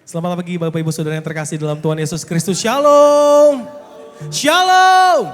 Selamat pagi Bapak Ibu Saudara yang terkasih dalam Tuhan Yesus Kristus. Shalom. Shalom.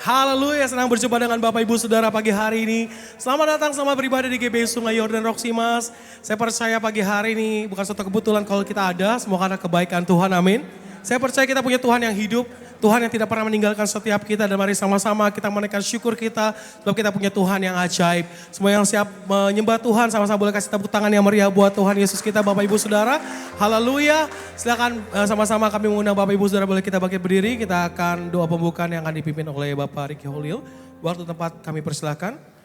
Haleluya, senang berjumpa dengan Bapak Ibu Saudara pagi hari ini. Selamat datang, selamat beribadah di GBI Sungai Yordan Roksimas. Saya percaya pagi hari ini bukan suatu kebetulan kalau kita ada, semua karena kebaikan Tuhan, amin. Saya percaya kita punya Tuhan yang hidup, Tuhan yang tidak pernah meninggalkan setiap kita, dan mari sama-sama kita menaikkan syukur kita sebab kita punya Tuhan yang ajaib. Semua yang siap menyembah Tuhan sama-sama boleh kasih tepuk tangan yang meriah buat Tuhan Yesus kita, Bapak Ibu Saudara. Haleluya. Silakan sama-sama kami mengundang Bapak Ibu Saudara, boleh kita bangkit berdiri. Kita akan doa pembukaan yang akan dipimpin oleh Bapak Ricky Holil. Waktu tempat kami persilakan.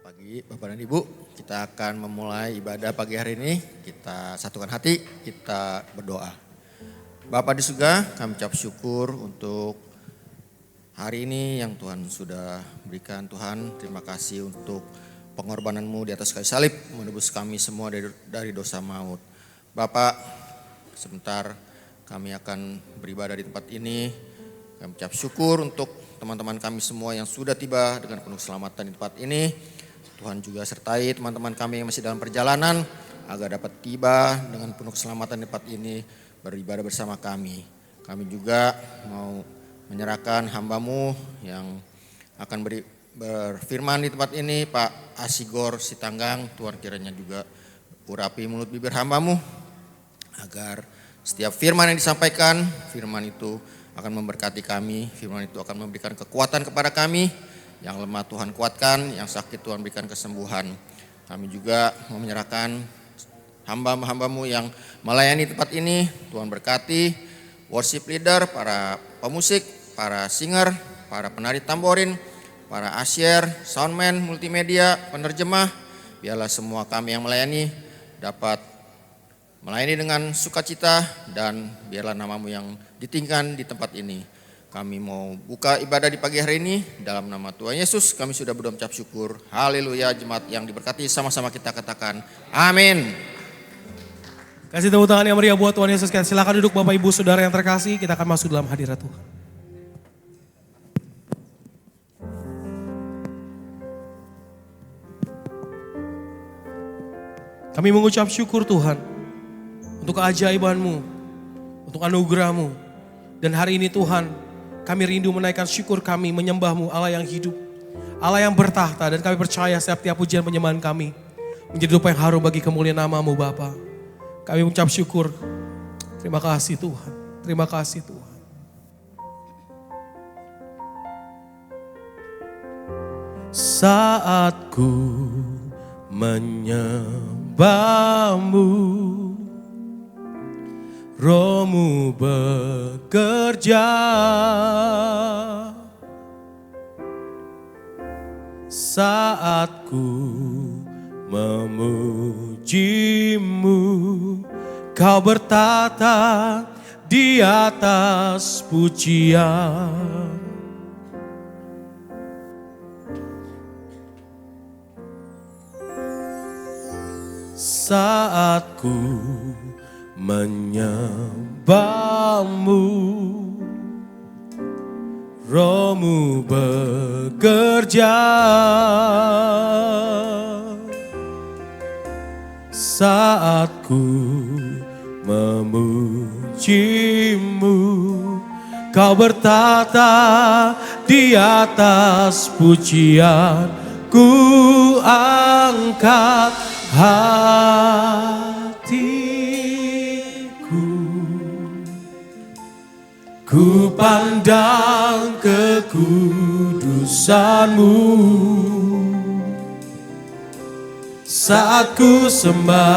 Pagi Bapak dan Ibu, kita akan memulai ibadah pagi hari ini. Kita satukan hati, kita berdoa. Bapa di surga, kami ucap syukur untuk hari ini yang Tuhan sudah berikan. Tuhan, terima kasih untuk pengorbanan-Mu di atas kayu salib, menebus kami semua dari dosa maut. Bapak, sebentar kami akan beribadah di tempat ini. Kami ucap syukur untuk teman-teman kami semua yang sudah tiba dengan penuh keselamatan di tempat ini. Tuhan juga sertai teman-teman kami yang masih dalam perjalanan agar dapat tiba dengan penuh keselamatan di tempat ini beribadah bersama kami. Kami juga mau menyerahkan hamba-Mu yang akan berfirman di tempat ini, Pak Asigor Sitanggang. Tuhan kiranya juga urapi mulut bibir hamba-Mu agar setiap firman yang disampaikan, firman itu akan memberkati kami, firman itu akan memberikan kekuatan kepada kami. Yang lemah Tuhan kuatkan, yang sakit Tuhan berikan kesembuhan. Kami juga mau menyerahkan hamba-Mu yang melayani tempat ini. Tuhan berkati worship leader, para pemusik, para singer, para penari tamborin, para asyer, soundman, multimedia, penerjemah. Biarlah semua kami yang melayani dapat melayani dengan sukacita, dan biarlah nama-Mu yang ditinggikan di tempat ini. Kami mau buka ibadah di pagi hari ini dalam nama Tuhan Yesus. Kami sudah berdoa mengucap syukur. Haleluya. Jemaat yang diberkati sama-sama kita katakan amin. Kasih tepuk tangan yang meriah buat Tuhan Yesus. Silakan duduk Bapak Ibu Saudara yang terkasih. Kita akan masuk dalam hadirat Tuhan. Kami mengucap syukur Tuhan untuk keajaiban-Mu, untuk anugerah-Mu. Dan hari ini Tuhan, kami rindu menaikkan syukur kami, menyembah-Mu, Allah yang hidup, Allah yang bertahta. Dan kami percaya setiap pujian penyembahan kami menjadi rupa yang harum bagi kemuliaan nama-Mu Bapa. Kami mengucap syukur. Terima kasih Tuhan. Terima kasih Tuhan. Saat ku menyembah-Mu, Roh-Mu bekerja, saat ku memuji-Mu, Kau bertata di atas pujian. Saat ku menyembah-Mu, Roh-Mu bekerja, saat ku memuji-Mu, Kau bertata di atas pujian. Ku angkat hatiku, ku pandang kekudusan-Mu, saat ku sembah,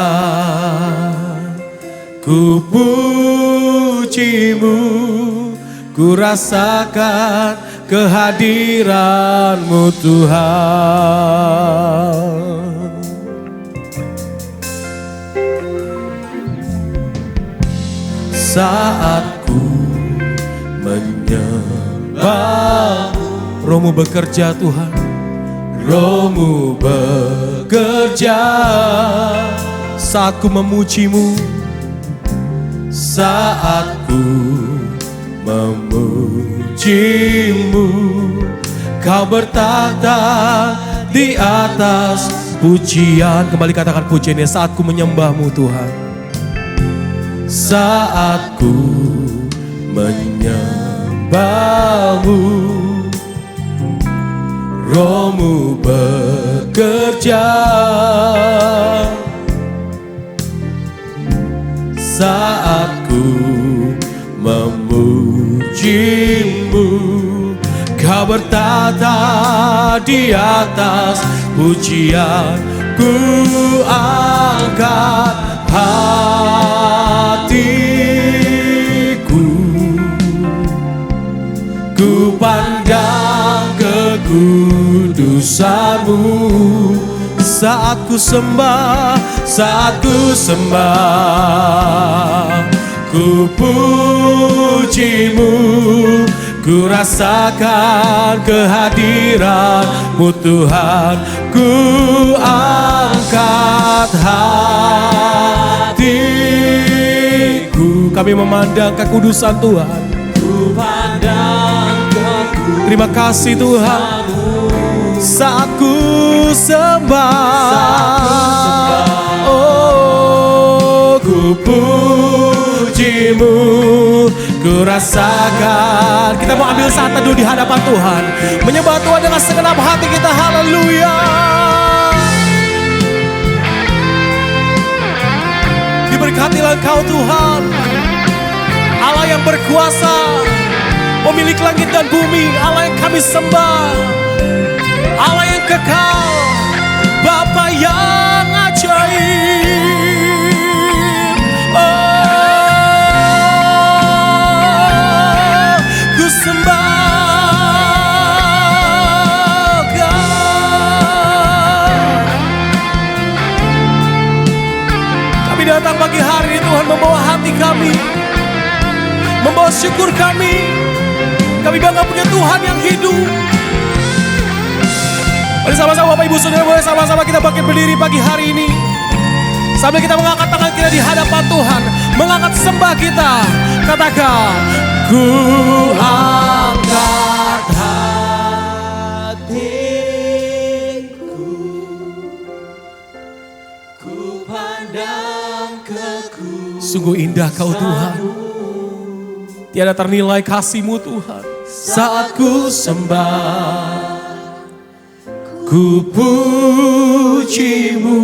ku puji-Mu, ku rasakan kehadiran-Mu Tuhan. Saat ku menyembah, Roh-Mu bekerja Tuhan, Roh-Mu bekerja. Saat ku memuji-Mu, saat ku memujimu. Kau bertahta di atas pujian. Kembali katakan pujiannya, saat ku menyembahmu Tuhan. Saat ku menyembahmu, Rohmu bekerja. Saat ku memujimu, Kau bertahta di atas pujian. Ku angkat hatiku, ku pandang kekudusan-Mu. Saat ku sembah, ku pujimu, ku rasakan kehadiran-Mu Tuhan. Ku angkat hatiku, kami memandang kekudusan Tuhan. Ku pandang kekudusan. Terima kasih Tuhan. Saat ku sembah, oh ku pujimu, ku rasakan. Kita mau ambil saat teduh di hadapan Tuhan, menyembah Tuhan dengan segenap hati kita. Haleluya. Diberkatilah Engkau Tuhan, Allah yang berkuasa, pemilik langit dan bumi. Allah yang kami sembah, Allah yang kekal, Bapa yang ajaib. Oh, ku sembah Kau. Kami datang pagi hari ini Tuhan, membawa hati kami, membawa syukur kami. Kami bangga punya Tuhan yang hidup. Mari sama-sama Bapak Ibu Saudara, boleh sama-sama kita bangkit berdiri pagi hari ini, sambil kita mengangkat tangan kita di hadapan Tuhan, mengangkat sembah kita. Katakan, ku angkat hatiku, ku pandang kekudusan. Sungguh indah Kau Tuhan, tiada ternilai kasih-Mu Tuhan. Saat ku sembah, ku pujimu,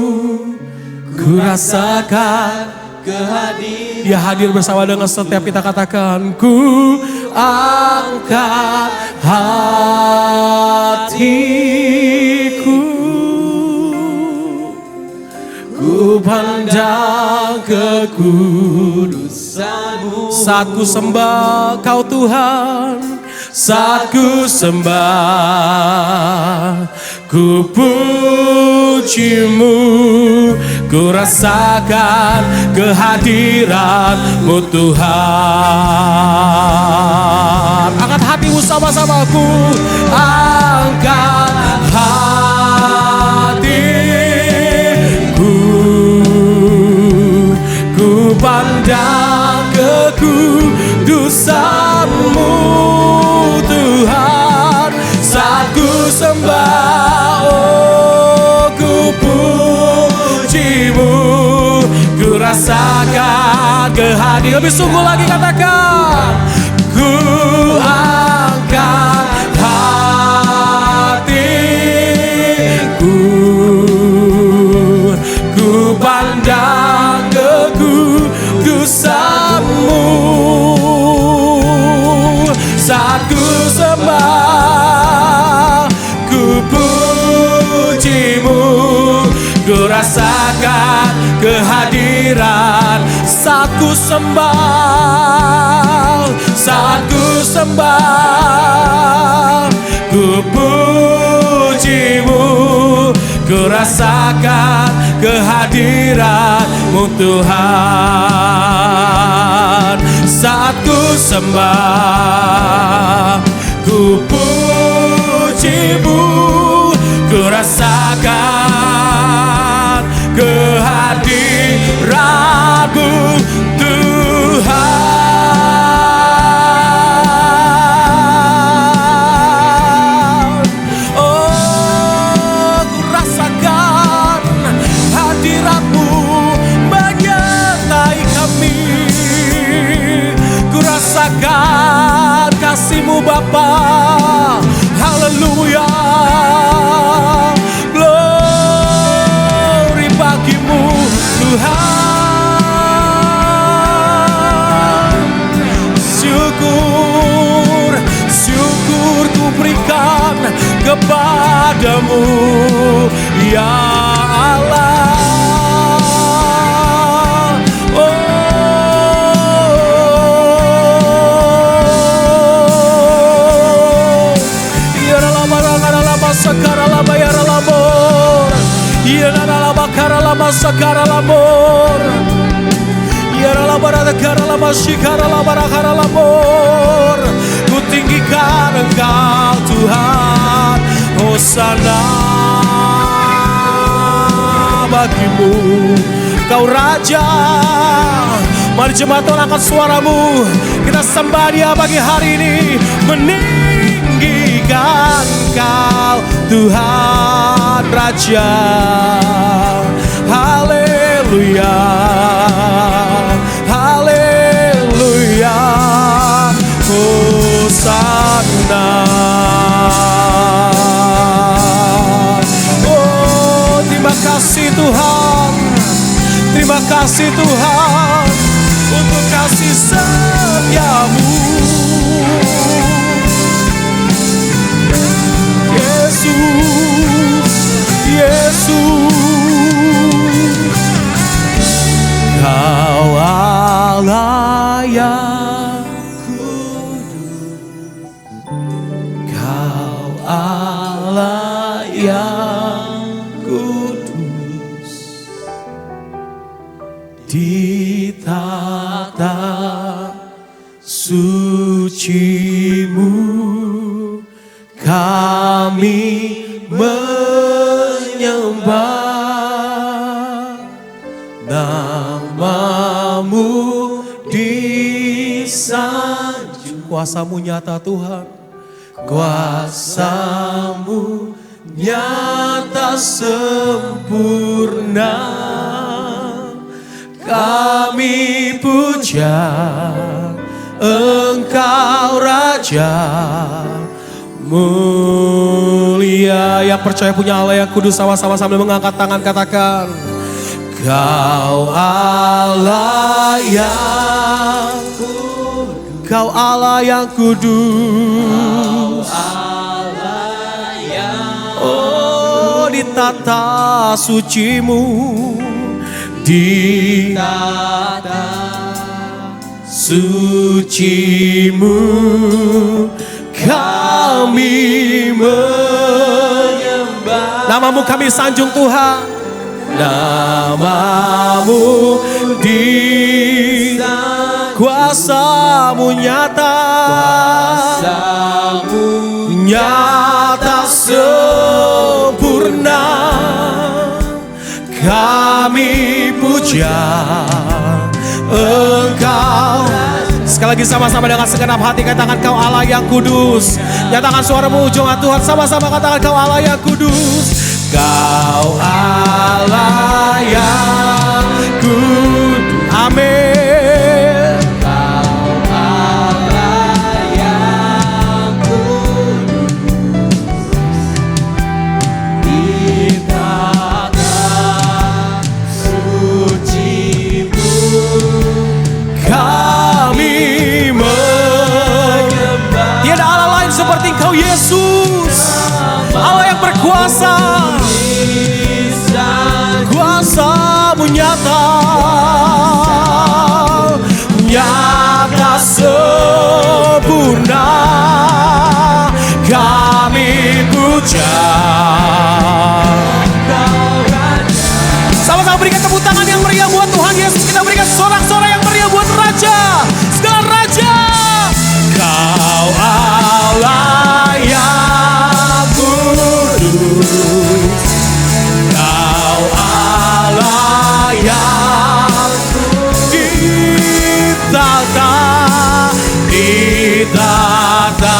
ku rasakan kehadiran. Dia hadir bersama dengan setiap kita. Katakan, ku angkat hatiku, ku pandang kekudusan-Mu. Saat ku sembah Kau Tuhan, saat ku sembah, ku pujimu, ku rasakan kehadiran-Mu Tuhan. Angkat hatimu sama-sama. Ku angkat hatiku, ku pandang kekudusan-Mu Tuhan. Saat ku sembah, oh ku pujimu, ku rasakan kehadiran. Lebih sungguh lagi katakan, ku angkat hatiku, ku pandang kekudusan-Mu. Saat ku sembah, ku pujimu, ku rasakan kehadiran. Saat ku sembah, saat ku sembah, ku pujimu, ku rasakan kehadiran-Mu Tuhan. Saat ku sembah, ku pujimu, ku rasakan kehadiran-Mu Tuhan. Nyatakan kasih-Mu Bapa. Haleluya. Glory bagi-Mu Tuhan. Syukur, syukur ku berikan kepadamu ya Allah. Sakara lama yara labor, yara lama kara lama sakara labor, yara lama rada kara lama shikara lama kara labor. Ku tinggikan Engkau Tuhan, Hosana bagi-Mu, Kau Raja. Mari jemaat Tuhan angkat suaramu, kita sembah Dia pagi hari ini, meninggikan Kau Tuhan Raja. Haleluya, haleluya, Hosana. Oh, terima kasih Tuhan, terima kasih Tuhan untuk kasih setia-Mu. Yesus, Yesus, Kau Allah yang kudus, Kau Allah yang kudus, di tata suci-Mu kami menyembah, nama-Mu disanjung. Kuasa-Mu nyata Tuhan, kuasa-Mu nyata sempurna. Kami puja Engkau Raja mulia. Yang percaya punya Allah yang kudus sama-sama sambil mengangkat tangan katakan, Kau Allah yang kudus, Kau Allah yang kudus, oh di tata suci-Mu, di tata suci-Mu kami menyembah. Nama-Mu kami sanjung Tuhan, nama-Mu kuasa-Mu nyata, kuasa-Mu nyata sempurna. Kami puja Engkau. Sekali lagi sama-sama dengan segenap hati katakan, Kau Allah yang kudus. Nyatakan suaramu jemaat Tuhan, sama-sama katakan, Kau Allah yang kudus, Kau Allah yang kudus. Amin. Kau Allah yang kudus, di tata suci-Mu kami menyembah. Tiada Allah lain seperti Engkau Yesus, Allah yang berkuasa. Kuasa-Mu nyata, nyata sempurna. Kami puja. Sama-sama berikan tepuk tangan yang meriah buat Tuhan Yesus. Kita berikan sorak-sorai yang meriah buat Raja, segala Raja. Kau Allah yang kudus, Kau Allah yang kudus, di tata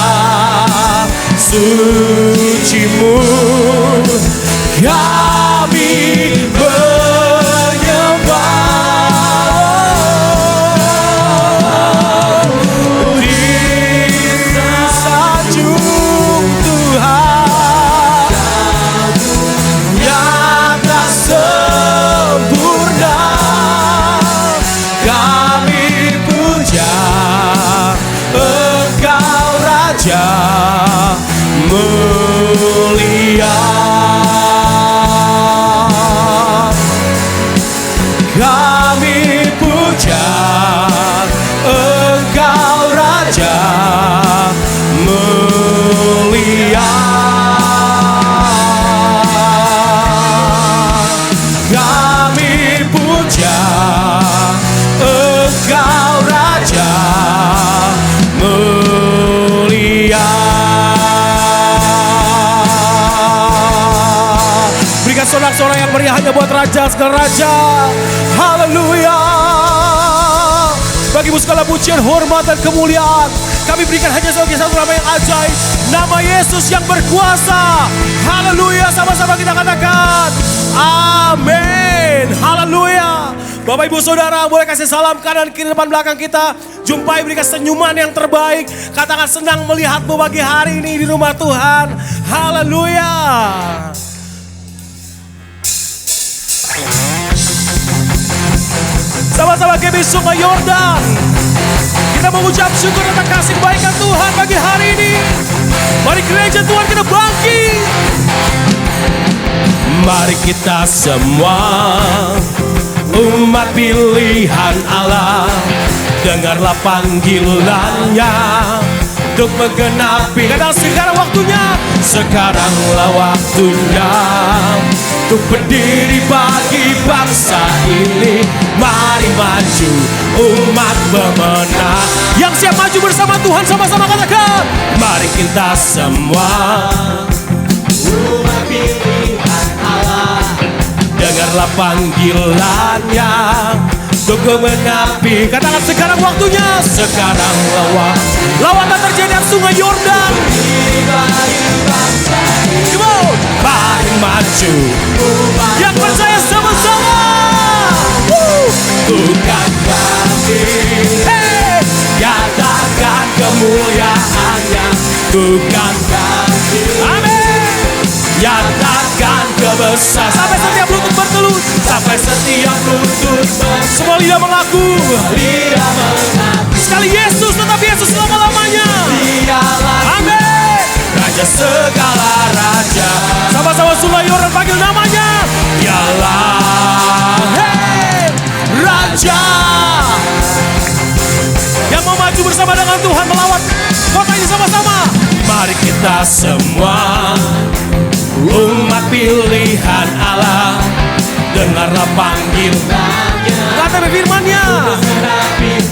suci-Mu kami menyembah. Raja mulia. Kami puja Engkau Raja mulia. Kami puja Engkau Raja mulia. Berikan sorak-sorai yang meriah hanya buat Raja segala Raja. Haleluya. Bagimu segala pujian, hormat dan kemuliaan kami berikan hanya sebagai satu nama yang ajaib, nama Yesus yang berkuasa. Haleluya. Sama-sama kita katakan amin. Haleluya. Bapak ibu saudara boleh kasih salam kanan kiri depan belakang kita. Jumpai, berikan senyuman yang terbaik. Katakan senang melihatmu pagi hari ini di rumah Tuhan. Haleluya. Sama-sama GB Sungai Yordan. Kita mengucap syukur atas kasih kebaikan Tuhan pagi hari ini. Mari gereja Tuhan kita bangkit. Mari kita semua umat pilihan Allah, dengarlah panggilannya untuk menggenapi. Kadang sekarang waktunya, sekaranglah waktunya untuk berdiri bagi bangsa ini. Mari maju umat pemenang yang siap maju bersama Tuhan. Sama-sama katakan, mari kita semua umat pilihan Allah, dengarlah panggilannya untuk menggenapi. Katakan sekarang waktunya, sekaranglah waktunya. Lawatan terjadi di Sungai Yordan. Come on, mari maju yang percaya sama-sama. Bukan kami, hey, nyatakan kemuliaannya. Bukan kami, amin, nyatakan kebesaran. Sampai setiap lutut bertelut, sampai setiap lutut bertelut. Semua lidah mengaku, lidah mengaku. Sekali Yesus, tetap Yesus selama-lamanya. Amin. Raja segala raja. Sama-sama Sungai Yordan panggil namanya. Dialah, hey, Raja yang mau maju bersama dengan Tuhan melawan kota ini sama-sama. Mari kita semua umat pilihan Allah, dengarlah panggilannya. Kata firman-Nya.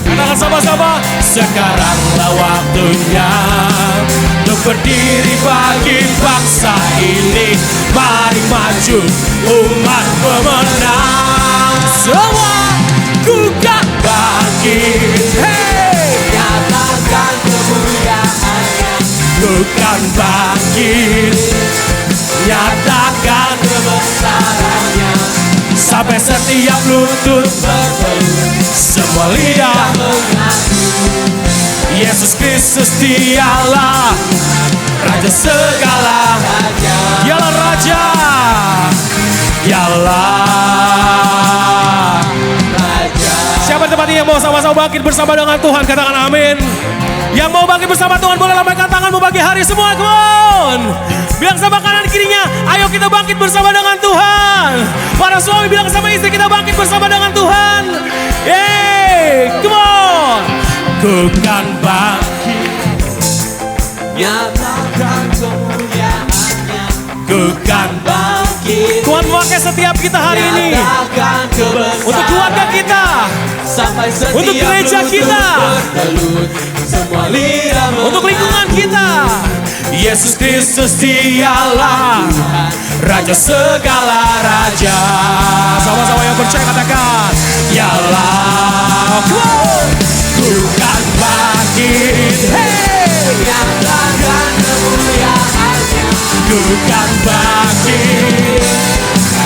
Katakan sama-sama, sekaranglah waktunya untuk berdiri bagi bangsa ini. Mari maju umat pemenang. Semua kukat bangkit, hey, nyatakan kemuliaannya. Kukat bangkit, nyatakan kebesarannya. Sampai setiap lutut bertelut, semua lidah mengaku. Yesus Kristus dialah Raja segala raja. Dialah Raja, dialah Raja. Siapa tempat ini yang mau sama-sama bangkit bersama dengan Tuhan? Katakan amin. Yang mau bangkit bersama Tuhan boleh lambaikan tanganmu pagi hari semua. Come on. Bilang sama kanan kirinya, ayo kita bangkit bersama dengan Tuhan. Para suami bilang sama istri, kita bangkit bersama dengan Tuhan. Yeay, come on. Ku kan bangkit, nyatakan kemuliaannya. Ku kan bangkit. Tuhan memakai setiap kita hari ini. Untuk keluarga kita, untuk gereja kita, untuk lingkungan kita. Yesus Kristus dialah Raja segala raja. Sama-sama yang percaya katakan, dialah. Ku kan bangkit, hey, nyatakan kemuliaannya. Ku kan bangkit,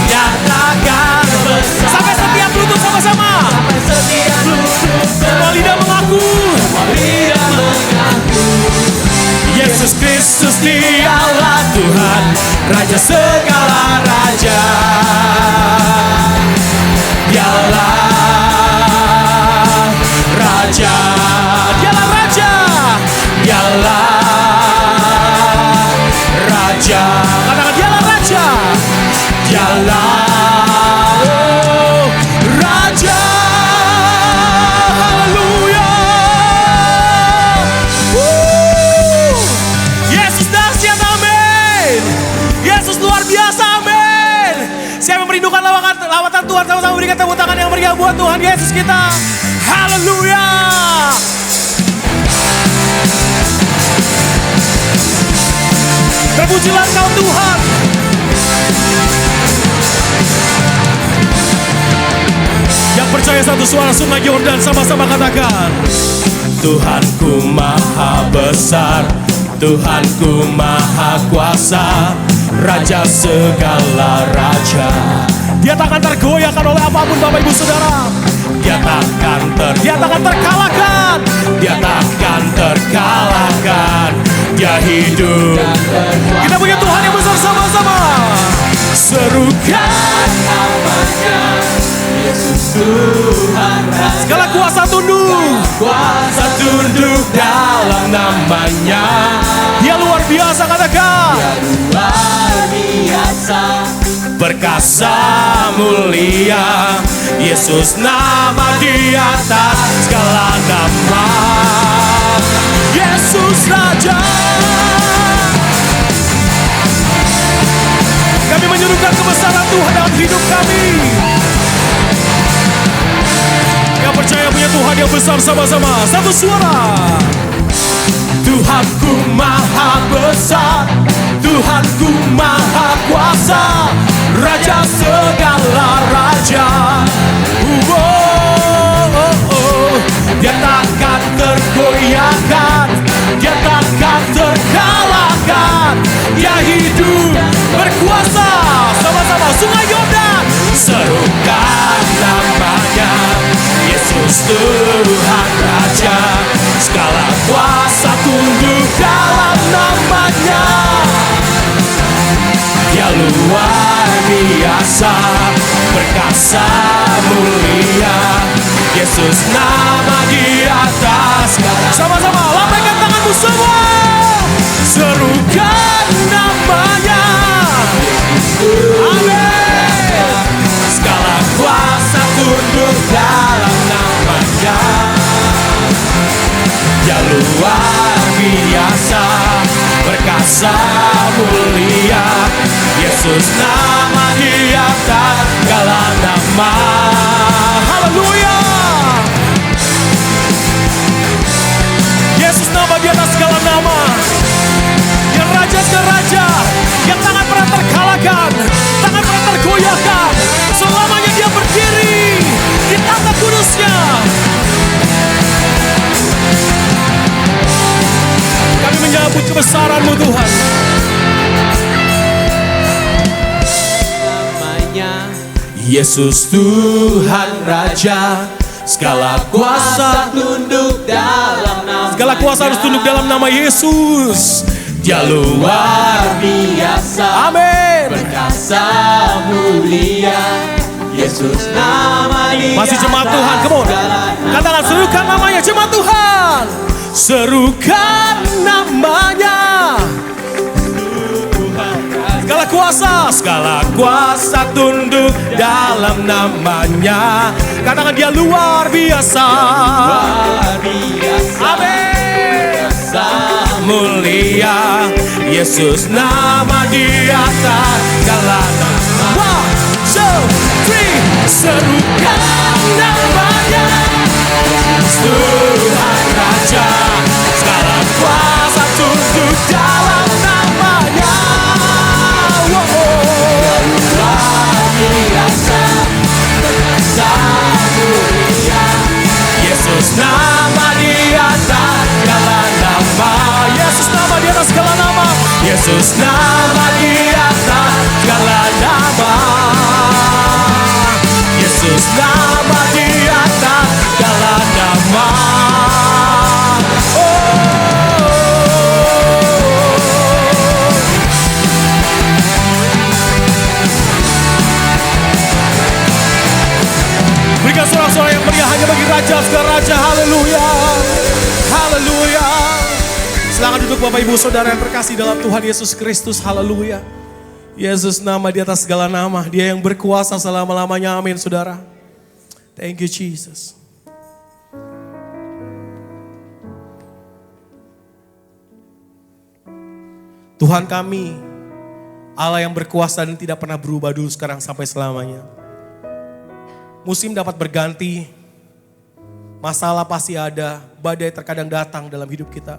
nyatakan kebesaran. Sampai setiap lutut sama-sama. Sampai setiap lutut. Semua lidah mengaku. Semua lidah mengaku. Yesus Kristus dialah Tuhan, Raja segala raja. Dialah Raja, dialah Raja, dialah buat Tuhan Yesus kita. Haleluya. Terpujilah Engkau Tuhan. Yang percaya satu suara Sungai Yordan sama-sama katakan. Tuhanku maha besar, Tuhanku maha kuasa, Raja segala raja. Dia takkan tergoyahkan oleh apapun Bapak Ibu Saudara. Dia takkan terkalahkan. Dia takkan terkalahkan. Dia hidup. Kita punya Tuhan yang besar sama-sama. Serukan namanya, Yesus Tuhan Raja. Segala kuasa tunduk. Kuasa tunduk dalam namanya. Dia luar biasa katakan. Dia luar biasa. Perkasa mulia. Yesus nama di atas segala nama. Yesus Raja. Kami menyerukan kebesaran Tuhan dalam hidup kami. Yang percaya punya Tuhan yang besar sama-sama. Satu suara. Tuhanku maha besar, Tuhanku maha kuasa, Raja segala raja. Dia takkan tergoyahkan, dia takkan terkalahkan. Dia hidup berkuasa. Sama-sama Sungai Yordan. Serukan namanya, Yesus Tuhan Raja. Segala kuasa tunduk dalam namanya. Dia luar biasa, perkasa mulia. Yesus nama di atas. Sama-sama lambaikan tanganmu semua. Serukan namanya. Amin. Segala kuasa tunduk dalam namanya. Dia luar biasa, perkasa mulia. Yesus nama di atas segala nama. Haleluya. Yesus nama di atas segala nama. Yang raja segala raja, yang tangan pernah terkalahkan, tangan pernah tergoyahkan. Selamanya dia berdiri di tata kudusnya. Kami menyambut kebesaran-Mu Tuhan. Namanya Yesus Tuhan Raja. Segala kuasa tunduk dalam nama. Segala kuasa harus tunduk dalam nama Yesus. Dia luar biasa. Amin. Perkasa mulia. Yesus nama dia. Masih jemaat Tuhan, come on. Katakan serukan namanya jemaat Tuhan. Serukan namanya. Segala kuasa tunduk dalam namanya. Katakan dia luar biasa. Amin. Mulia. Yesus nama di atas segala nama. 1, 2, 3. Serukan namanya. Tuhan Raja. Segala kuasa tunduk dalam namanya. Yesus nama di atas segala nama. Yesus nama di atas segala nama. Yesus nama di atas segala nama. Yesus nama di atas segala nama. Berikan sorak-sorak yang meriah hanya bagi Raja segala raja. Haleluya. Haleluya. Silakan duduk Bapak Ibu Saudara yang terkasih dalam Tuhan Yesus Kristus. Haleluya. Yesus nama di atas segala nama. Dia yang berkuasa selama-lamanya. Amin Saudara. Thank you Jesus. Tuhan kami, Allah yang berkuasa dan tidak pernah berubah dulu sekarang sampai selamanya. Musim dapat berganti, masalah pasti ada, badai terkadang datang dalam hidup kita.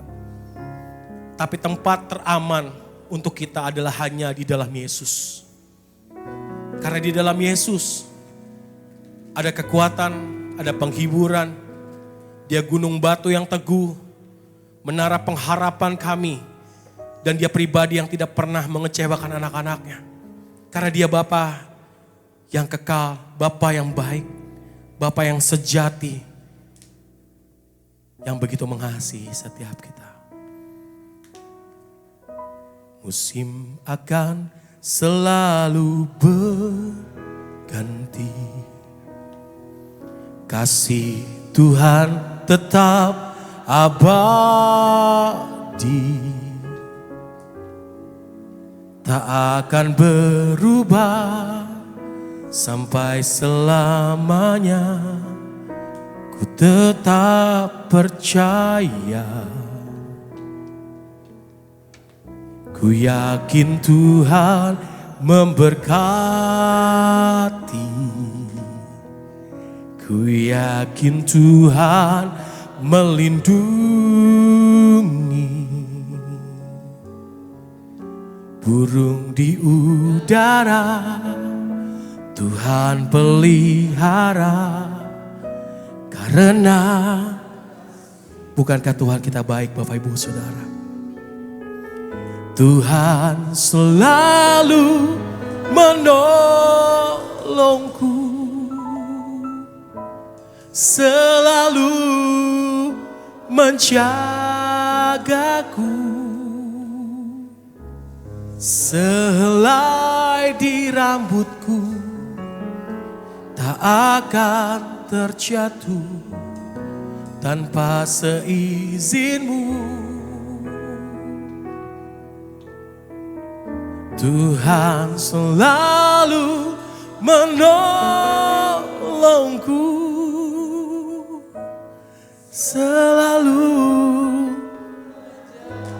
Tapi tempat teraman untuk kita adalah hanya di dalam Yesus. Karena di dalam Yesus ada kekuatan, ada penghiburan. Dia gunung batu yang teguh, menara pengharapan kami. Dan dia pribadi yang tidak pernah mengecewakan anak-anaknya. Karena dia Bapa yang kekal, Bapa yang baik, Bapa yang sejati, yang begitu mengasihi setiap kita. Musim akan selalu berganti, kasih Tuhan tetap abadi. Tak akan berubah sampai selamanya. Ku tetap percaya. Ku yakin Tuhan memberkati. Ku yakin Tuhan melindungi. Burung di udara Tuhan pelihara. Karena bukankah Tuhan kita baik Bapak Ibu Saudara? Tuhan selalu menolongku, selalu menjagaku. Sehelai di rambutku tak akan terjatuh tanpa seizinmu. Tuhan selalu menolongku, selalu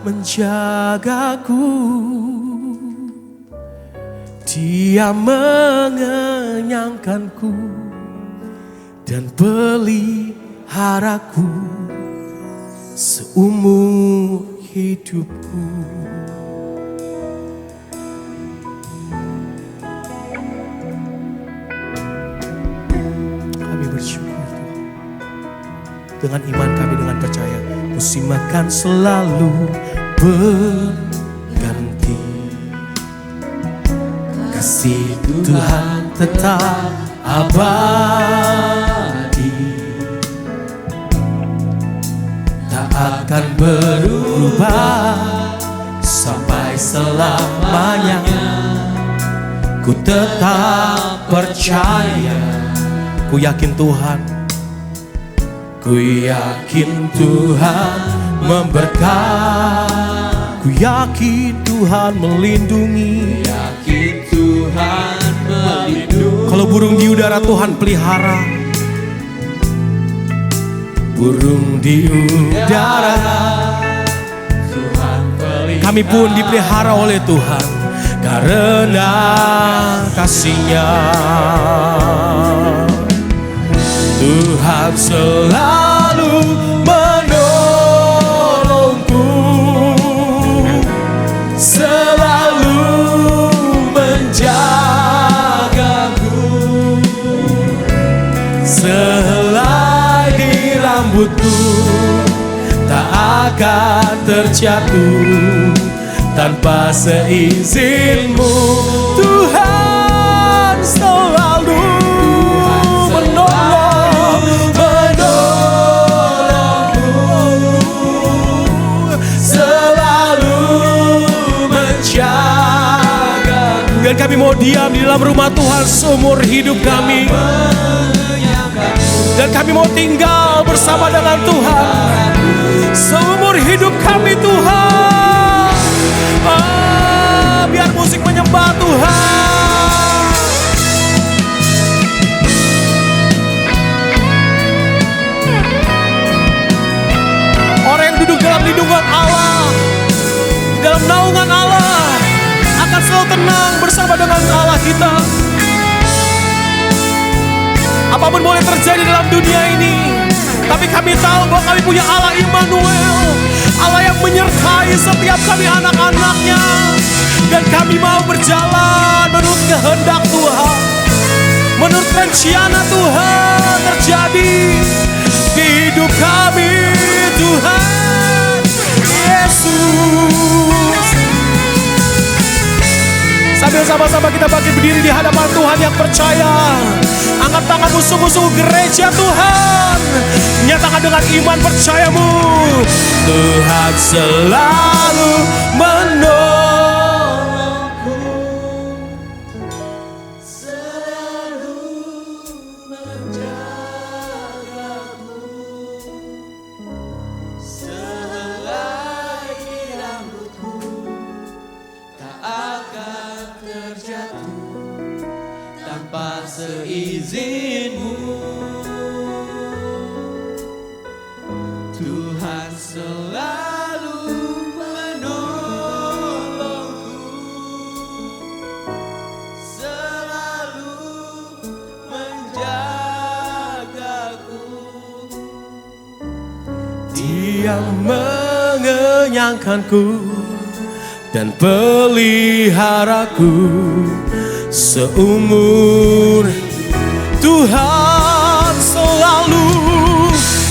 menjagaku. Dia mengenyangkanku dan peliharaku seumur hidupku. Kami bersyukur Tuhan. Dengan iman kami, dengan percaya, musim akan selalu berganti. Kasih Tuhan tetap abadi, tak akan berubah sampai selamanya. Ku tetap percaya, ku yakin Tuhan, ku yakin Tuhan memberkati, ku yakin Tuhan melindungi, yakin Tuhan melindungi. Kalau burung di udara Tuhan pelihara, burung di udara Tuhan pelihara. Kami pun dipelihara oleh Tuhan karena kasih-Nya. Tuhan selalu menolongku, selalu menjagaku. Sehelai di rambutku tak akan terjatuh tanpa seizinmu. Tuhan selalu dan kami mau diam di dalam rumah Tuhan seumur hidup kami. Dan kami mau tinggal bersama dengan Tuhan seumur hidup kami Tuhan. Biar musik menyembah Tuhan. Orang yang duduk dalam lindungan Allah, di dalam naungan Allah, akan selalu tenang bersama dengan Allah kita. apapun boleh terjadi dalam dunia ini. Tapi kami tahu bahwa kami punya Allah Immanuel, Allah yang menyertai setiap kami anak-anaknya. Dan kami mau berjalan menurut kehendak Tuhan, menurut rencana Tuhan terjadi di hidup kami, Tuhan Yesus. Sambil sama-sama kita bangkit berdiri di hadapan Tuhan yang percaya. Angkat tanganmu sungguh-sungguh gereja Tuhan. Nyatakan dengan iman percayamu. Tuhan selalu menolongku, selalu menjagaku. Sehelai rambutku tak akan terjatuh tanpa seizinmu. Tuhan selalu menolongku, selalu menjagaku. Dia mengenyangkanku dan peliharaku seumur.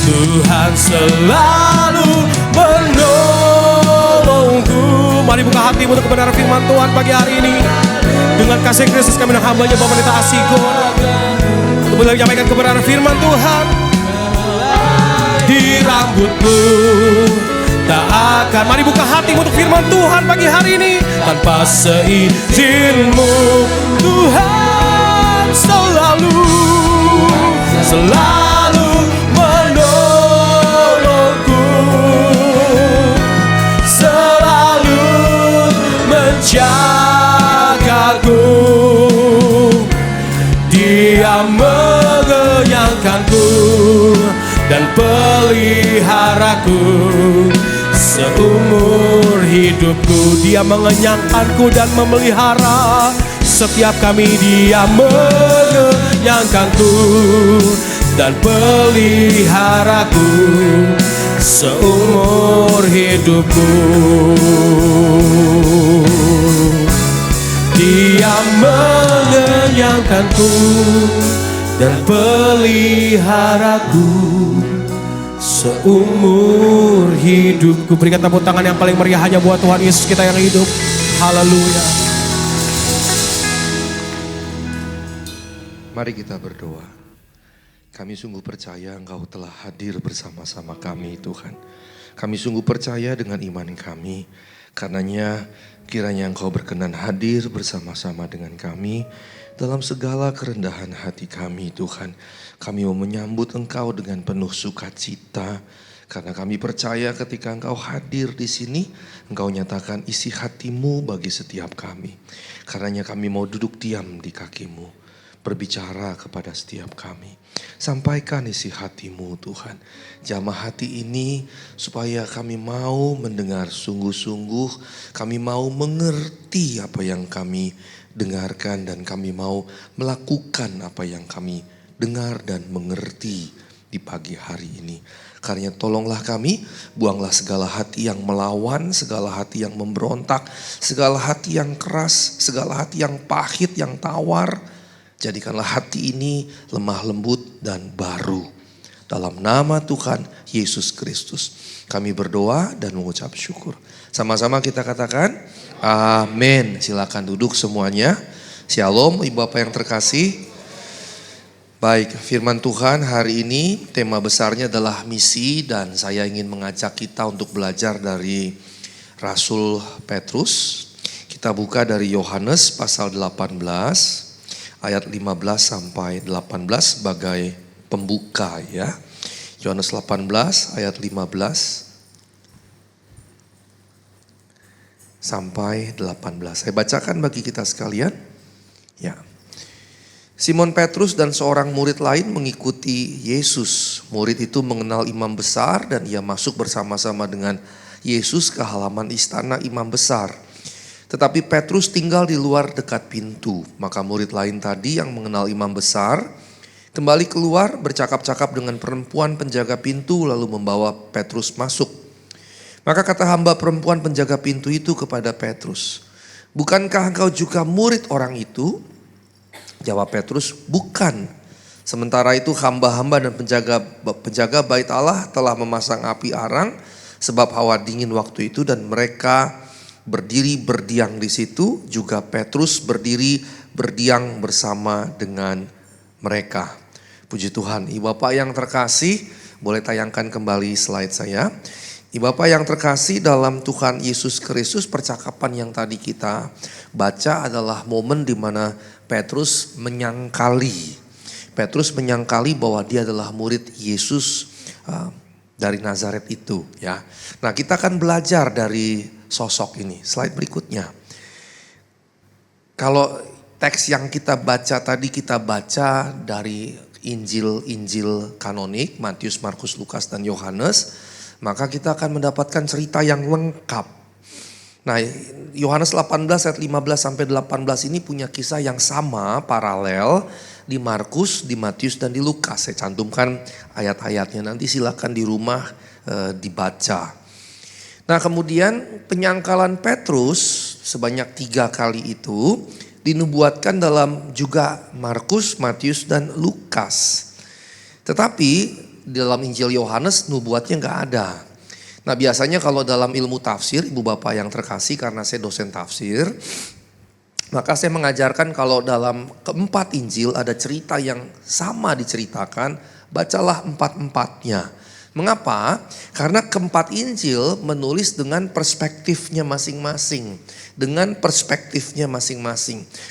Tuhan selalu menolongku. Mari buka hatimu untuk kebenaran firman Tuhan pagi hari ini. Dengan kasih Kristus kami dan hambanya Bapak Pendeta Asigo untuk boleh menyampaikan kebenaran firman Tuhan. Di rambutmu tak akan. Mari buka hatimu untuk firman Tuhan pagi hari ini. Tanpa seizinmu, Tuhan selalu menolongku, selalu menjagaku. Dia mengenyangkanku dan peliharaku seumur hidupku. Dia mengenyangkanku dan memelihara setiap kami. Dia mengenyangkanku dan peliharaku seumur hidupku. Dia mengenyangkanku dan peliharaku seumur hidupku. Berikan tepuk tangan yang paling meriah hanya buat Tuhan Yesus kita yang hidup. Haleluya. Mari kita berdoa. Kami sungguh percaya Engkau telah hadir bersama-sama kami, Tuhan. Kami sungguh percaya dengan iman kami. Karenanya kiranya Engkau berkenan hadir bersama-sama dengan kami dalam segala kerendahan hati kami, Tuhan. Kami mau menyambut Engkau dengan penuh sukacita. Karena kami percaya ketika Engkau hadir di sini, Engkau nyatakan isi hatimu bagi setiap kami. Karenanya kami mau duduk diam di kaki-Mu, berbicara kepada setiap kami. Sampaikan isi hatimu, Tuhan. Jamah hati ini supaya kami mau mendengar sungguh-sungguh. Kami mau mengerti apa yang kami dengarkan dan kami mau melakukan apa yang kami dengar dan mengerti di pagi hari ini. Karena tolonglah kami, buanglah segala hati yang melawan, segala hati yang memberontak, segala hati yang keras, segala hati yang pahit, yang tawar. Jadikanlah hati ini lemah lembut dan baru. Dalam nama Tuhan Yesus Kristus kami berdoa dan mengucap syukur. Sama-sama kita katakan amin. Silakan duduk semuanya. Shalom Ibu Bapak yang terkasih. Baik, firman Tuhan hari ini tema besarnya adalah misi. Dan saya ingin mengajak kita untuk belajar dari Rasul Petrus. Kita buka dari Yohanes pasal 18 ayat 15 sampai 18 sebagai pembuka ya. Yohanes 18 ayat 15 sampai 18. Saya bacakan bagi kita sekalian. Ya. Simon Petrus dan seorang murid lain mengikuti Yesus. Murid itu mengenal imam besar dan ia masuk bersama-sama dengan Yesus ke halaman istana imam besar. Tetapi Petrus tinggal di luar dekat pintu. Maka murid lain tadi yang mengenal imam besar kembali keluar bercakap-cakap dengan perempuan penjaga pintu lalu membawa Petrus masuk. Maka kata hamba perempuan penjaga pintu itu kepada Petrus, "Bukankah engkau juga murid orang itu?" Jawab Petrus, "Bukan." Sementara itu hamba-hamba dan penjaga bait Allah telah memasang api arang sebab hawa dingin waktu itu, dan mereka berdiri berdiam di situ. Juga Petrus berdiri berdiam bersama dengan mereka. Puji Tuhan. Ibu Bapak yang terkasih, boleh tayangkan kembali slide saya. Ibu Bapak yang terkasih dalam Tuhan Yesus Kristus, percakapan yang tadi kita baca adalah momen di mana Petrus menyangkali bahwa dia adalah murid Yesus dari Nazaret itu, ya. Nah, kita akan belajar dari sosok ini. Slide berikutnya. Kalau teks yang kita baca tadi, kita baca dari Injil kanonik, Matius, Markus, Lukas, dan Yohanes, maka kita akan mendapatkan cerita yang lengkap. Nah, Yohanes 18 ayat 15 sampai 18 ini punya kisah yang sama, paralel di Markus, di Matius, dan di Lukas. Saya cantumkan ayat-ayatnya, nanti silakan di rumah dibaca. Nah, kemudian penyangkalan Petrus sebanyak 3 kali itu dinubuatkan dalam juga Markus, Matius, dan Lukas. Tetapi dalam Injil Yohanes nubuatnya nggak ada. Nah, biasanya kalau dalam ilmu tafsir, ibu bapak yang terkasih, karena saya dosen tafsir, maka saya mengajarkan kalau dalam keempat Injil ada cerita yang sama diceritakan, bacalah empat-empatnya. Mengapa? Karena keempat Injil menulis dengan perspektifnya masing-masing.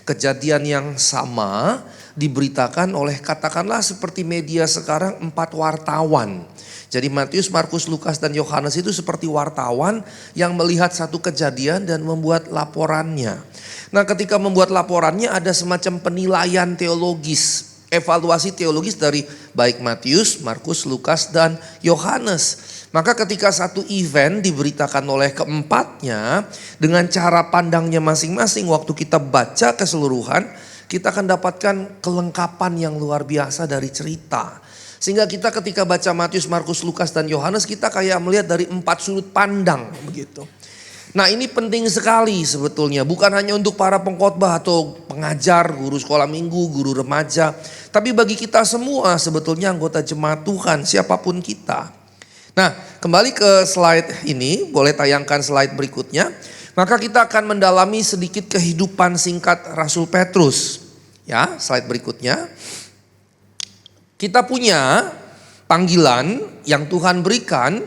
Kejadian yang sama diberitakan oleh, katakanlah seperti media sekarang, 4 wartawan. Jadi Matius, Markus, Lukas, dan Yohanes itu seperti wartawan yang melihat satu kejadian dan membuat laporannya. Nah, ketika membuat laporannya ada semacam penilaian teologis, evaluasi teologis dari baik Matius, Markus, Lukas, dan Yohanes. Maka ketika satu event diberitakan oleh keempatnya dengan cara pandangnya masing-masing, waktu kita baca keseluruhan, kita akan dapatkan kelengkapan yang luar biasa dari cerita. Sehingga kita ketika baca Matius, Markus, Lukas, dan Yohanes, kita kayak melihat dari 4 sudut pandang begitu. Nah, ini penting sekali sebetulnya, bukan hanya untuk para pengkhotbah atau pengajar, guru sekolah minggu, guru remaja, tapi bagi kita semua sebetulnya anggota jemaat Tuhan, siapapun kita. Nah, kembali ke slide ini, boleh tayangkan slide berikutnya. Maka kita akan mendalami sedikit kehidupan singkat Rasul Petrus. Ya, slide berikutnya. Kita punya panggilan yang Tuhan berikan,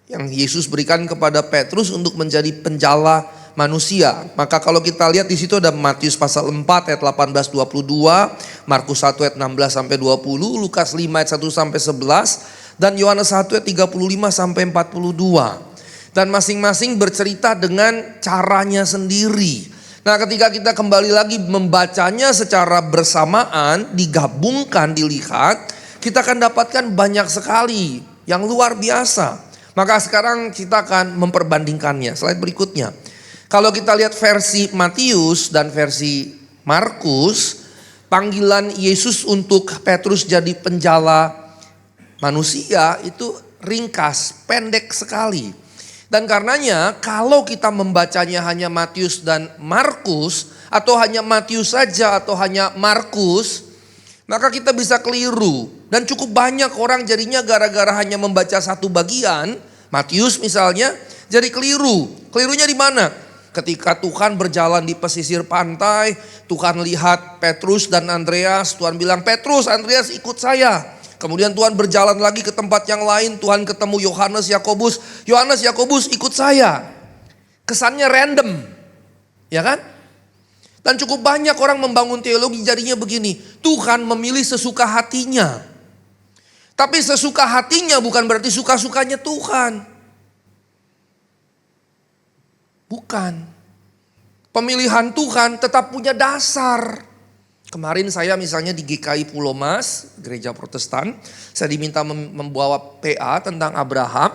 yang Yesus berikan kepada Petrus untuk menjadi penjala manusia. Maka kalau kita lihat di situ ada Matius pasal 4 ayat 18-22, Markus 1 ayat 16-20, Lukas 5 ayat 1 sampai 11, dan Yohanes 1 ayat 35 sampai 42. Dan masing-masing bercerita dengan caranya sendiri. Nah, ketika kita kembali lagi membacanya secara bersamaan, digabungkan, dilihat, kita akan dapatkan banyak sekali yang luar biasa. Maka sekarang kita akan memperbandingkannya. Slide berikutnya. Kalau kita lihat versi Matius dan versi Markus, panggilan Yesus untuk Petrus jadi penjala manusia itu ringkas, pendek sekali. Dan karenanya kalau kita membacanya hanya Matius dan Markus, atau hanya Matius saja atau hanya Markus, maka kita bisa keliru. Dan cukup banyak orang jadinya gara-gara hanya membaca satu bagian, Matius misalnya, jadi keliru. Kelirunya di mana? Ketika Tuhan berjalan di pesisir pantai, Tuhan lihat Petrus dan Andreas, Tuhan bilang, "Petrus, Andreas, ikut saya." Kemudian Tuhan berjalan lagi ke tempat yang lain, Tuhan ketemu Yohanes, Yakobus. "Yohanes, Yakobus, ikut saya." Kesannya random, ya kan? Dan cukup banyak orang membangun teologi jadinya begini, Tuhan memilih sesuka hatinya. Tapi sesuka hatinya bukan berarti suka-sukanya Tuhan. Bukan. Pemilihan Tuhan tetap punya dasar. Kemarin saya misalnya di GKI Pulau Mas, gereja Protestan, saya diminta membawa PA tentang Abraham.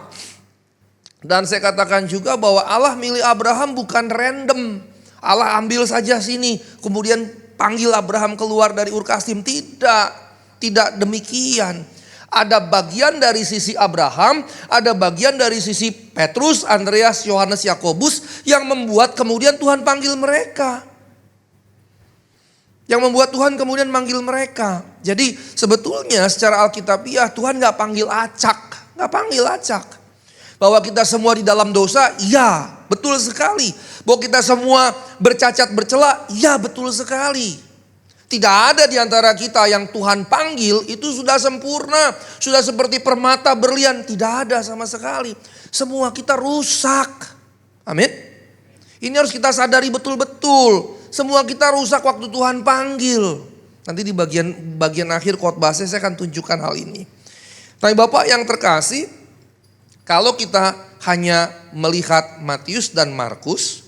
Dan saya katakan juga bahwa Allah milih Abraham bukan random. Allah ambil saja sini, kemudian panggil Abraham keluar dari Ur Kasdim. Tidak. tidak demikian. Ada bagian dari sisi Abraham, ada bagian dari sisi Petrus, Andreas, Yohanes, Yakobus yang membuat kemudian Tuhan panggil mereka. Yang membuat Tuhan kemudian manggil mereka. Jadi sebetulnya secara Alkitabiah Tuhan gak panggil acak. Gak panggil acak. Bahwa kita semua di dalam dosa, iya betul sekali. Bahwa kita semua bercacat bercela, iya betul sekali. Tidak ada di antara kita yang Tuhan panggil itu sudah sempurna. Sudah seperti permata berlian. Tidak ada sama sekali. Semua kita rusak. Amin. Ini harus kita sadari betul-betul. Semua kita rusak waktu Tuhan panggil. Nanti di bagian akhir khotbah saya akan tunjukkan hal ini. Tapi Bapak yang terkasih, kalau kita hanya melihat Matius dan Markus,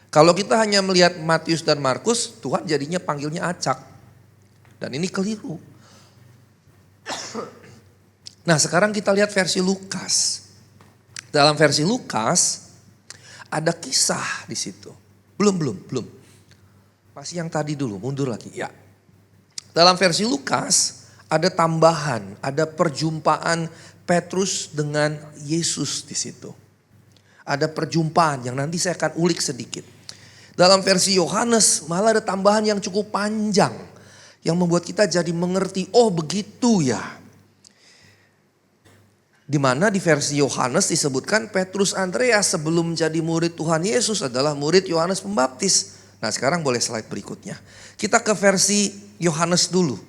kalau kita hanya melihat Matius dan Markus, Tuhan jadinya panggilnya acak. Dan ini keliru. Nah, sekarang kita lihat versi Lukas. Dalam versi Lukas ada kisah di situ. Belum. Masih yang tadi dulu, mundur lagi. Ya. Dalam versi Lukas ada tambahan, ada perjumpaan Petrus dengan Yesus di situ. Ada perjumpaan yang nanti saya akan ulik sedikit. Dalam versi Yohanes malah ada tambahan yang cukup panjang. Yang membuat kita jadi mengerti, oh begitu ya. Di mana di versi Yohanes disebutkan Petrus Andreas sebelum menjadi murid Tuhan Yesus adalah murid Yohanes Pembaptis. Nah sekarang boleh slide berikutnya. Kita ke versi Yohanes dulu.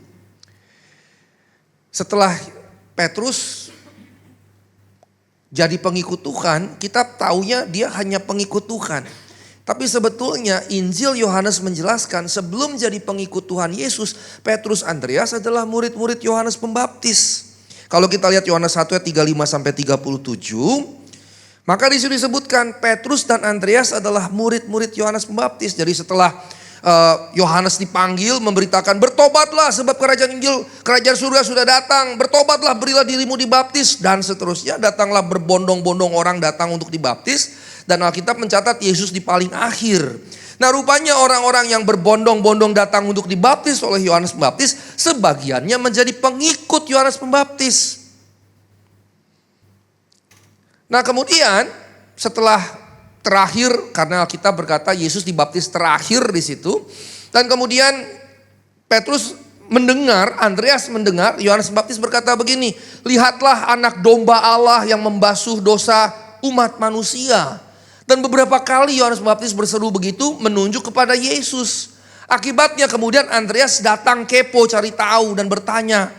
Setelah Petrus jadi pengikut Tuhan, kita taunya dia hanya pengikut Tuhan. Tapi sebetulnya Injil Yohanes menjelaskan sebelum jadi pengikut Tuhan Yesus, Petrus Andreas adalah murid-murid Yohanes Pembaptis. Kalau kita lihat Yohanes 1 ayat 35 sampai 37, maka di sini disebutkan Petrus dan Andreas adalah murid-murid Yohanes Pembaptis. Jadi setelah Yohanes dipanggil memberitakan bertobatlah sebab kerajaan surga sudah datang. Bertobatlah, berilah dirimu dibaptis dan seterusnya. Datanglah berbondong-bondong orang datang untuk dibaptis. Dan Alkitab mencatat Yesus di paling akhir. Nah rupanya orang-orang yang berbondong-bondong datang untuk dibaptis oleh Yohanes Pembaptis, sebagiannya menjadi pengikut Yohanes Pembaptis. Nah kemudian setelah terakhir, karena Alkitab berkata Yesus dibaptis terakhir di situ. Dan kemudian Petrus mendengar, Andreas mendengar, Yohanes Pembaptis berkata begini, lihatlah anak domba Allah yang membasuh dosa umat manusia. Dan beberapa kali Yohanes Pembaptis berseru begitu menunjuk kepada Yesus. Akibatnya kemudian Andreas datang kepo cari tahu dan bertanya,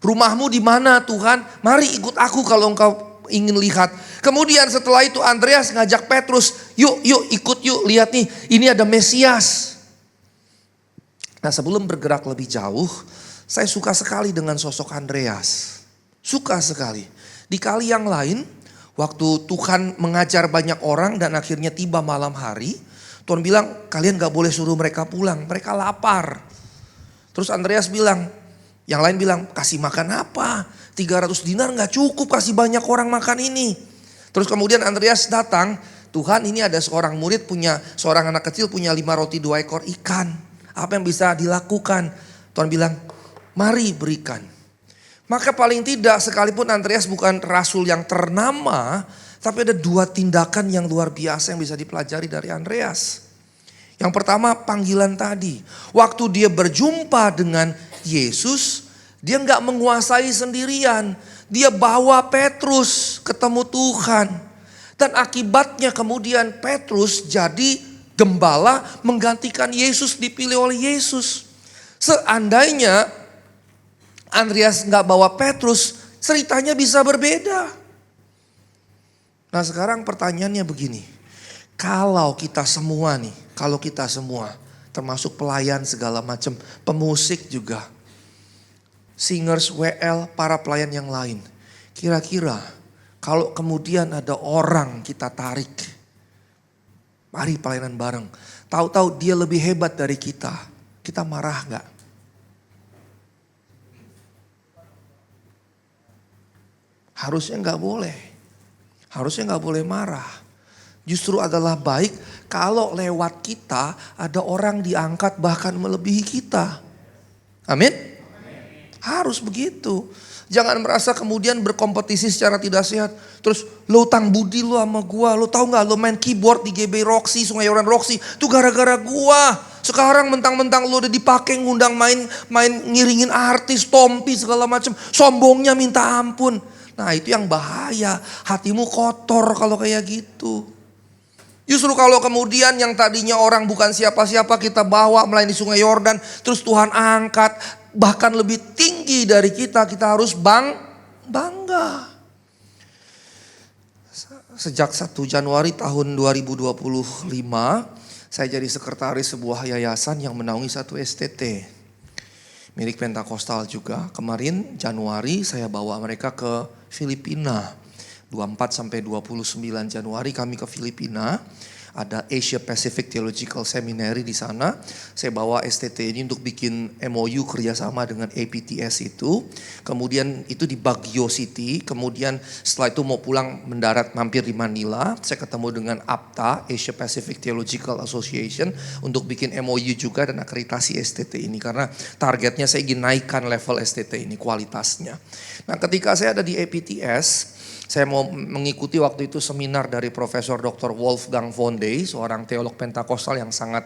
rumahmu di mana Tuhan? Mari ikut aku kalau engkau ingin lihat. Kemudian setelah itu Andreas ngajak Petrus, yuk ikut yuk, lihat nih, ini ada Mesias. Nah sebelum bergerak lebih jauh, saya suka sekali dengan sosok Andreas. Suka sekali. Di kali yang lain, waktu Tuhan mengajar banyak orang dan akhirnya tiba malam hari, Tuhan bilang kalian gak boleh suruh mereka pulang, mereka lapar. Terus Andreas bilang, yang lain bilang kasih makan apa? 300 dinar gak cukup kasih banyak orang makan ini. Terus kemudian Andreas datang, Tuhan ini ada seorang murid seorang anak kecil punya 5 roti 2 ekor ikan. Apa yang bisa dilakukan? Tuhan bilang mari berikan. Maka paling tidak sekalipun Andreas bukan rasul yang ternama, tapi ada 2 tindakan yang luar biasa yang bisa dipelajari dari Andreas. Yang pertama panggilan tadi. Waktu dia berjumpa dengan Yesus, dia gak menguasai sendirian. Dia bawa Petrus ketemu Tuhan. Dan akibatnya kemudian Petrus jadi gembala menggantikan Yesus, dipilih oleh Yesus. Seandainya Andreas gak bawa Petrus, ceritanya bisa berbeda. Nah sekarang pertanyaannya begini. Kalau kita semua termasuk pelayan segala macam, pemusik juga, singers, WL, para pelayan yang lain. Kira-kira kalau kemudian ada orang kita tarik, mari pelayanan bareng. Tahu-tahu dia lebih hebat dari kita marah gak? Harusnya nggak boleh marah. Justru adalah baik kalau lewat kita ada orang diangkat bahkan melebihi kita. Amin? Harus begitu. Jangan merasa kemudian berkompetisi secara tidak sehat. Terus lo utang budi lo sama gua. Lo tahu gak lo main keyboard di GB Roxy, Sungai Yoran Roxy. Itu gara-gara gua. Sekarang mentang-mentang lo udah dipakai ngundang main ngiringin artis, Tompi segala macam. Sombongnya minta ampun. Nah itu yang bahaya. Hatimu kotor kalau kayak gitu. Justru kalau kemudian yang tadinya orang bukan siapa-siapa kita bawa melayani Sungai Yordan. Terus Tuhan angkat. Bahkan lebih tinggi dari kita harus bangga. Sejak 1 Januari tahun 2025, saya jadi sekretaris sebuah yayasan yang menaungi satu STT. Milik Pentakosta juga. Kemarin Januari saya bawa mereka ke Filipina. 24 sampai 29 Januari kami ke Filipina. Ada Asia Pacific Theological Seminary di sana. Saya bawa STT ini untuk bikin MOU kerjasama dengan APTS itu. Kemudian itu di Baguio City. Kemudian setelah itu mau pulang mendarat mampir di Manila. Saya ketemu dengan APTA, Asia Pacific Theological Association. Untuk bikin MOU juga dan akreditasi STT ini. Karena targetnya saya ingin naikkan level STT ini kualitasnya. Nah ketika saya ada di APTS, saya mau mengikuti waktu itu seminar dari Profesor Dr. Wolfgang von Dey, seorang teolog Pentakostal yang sangat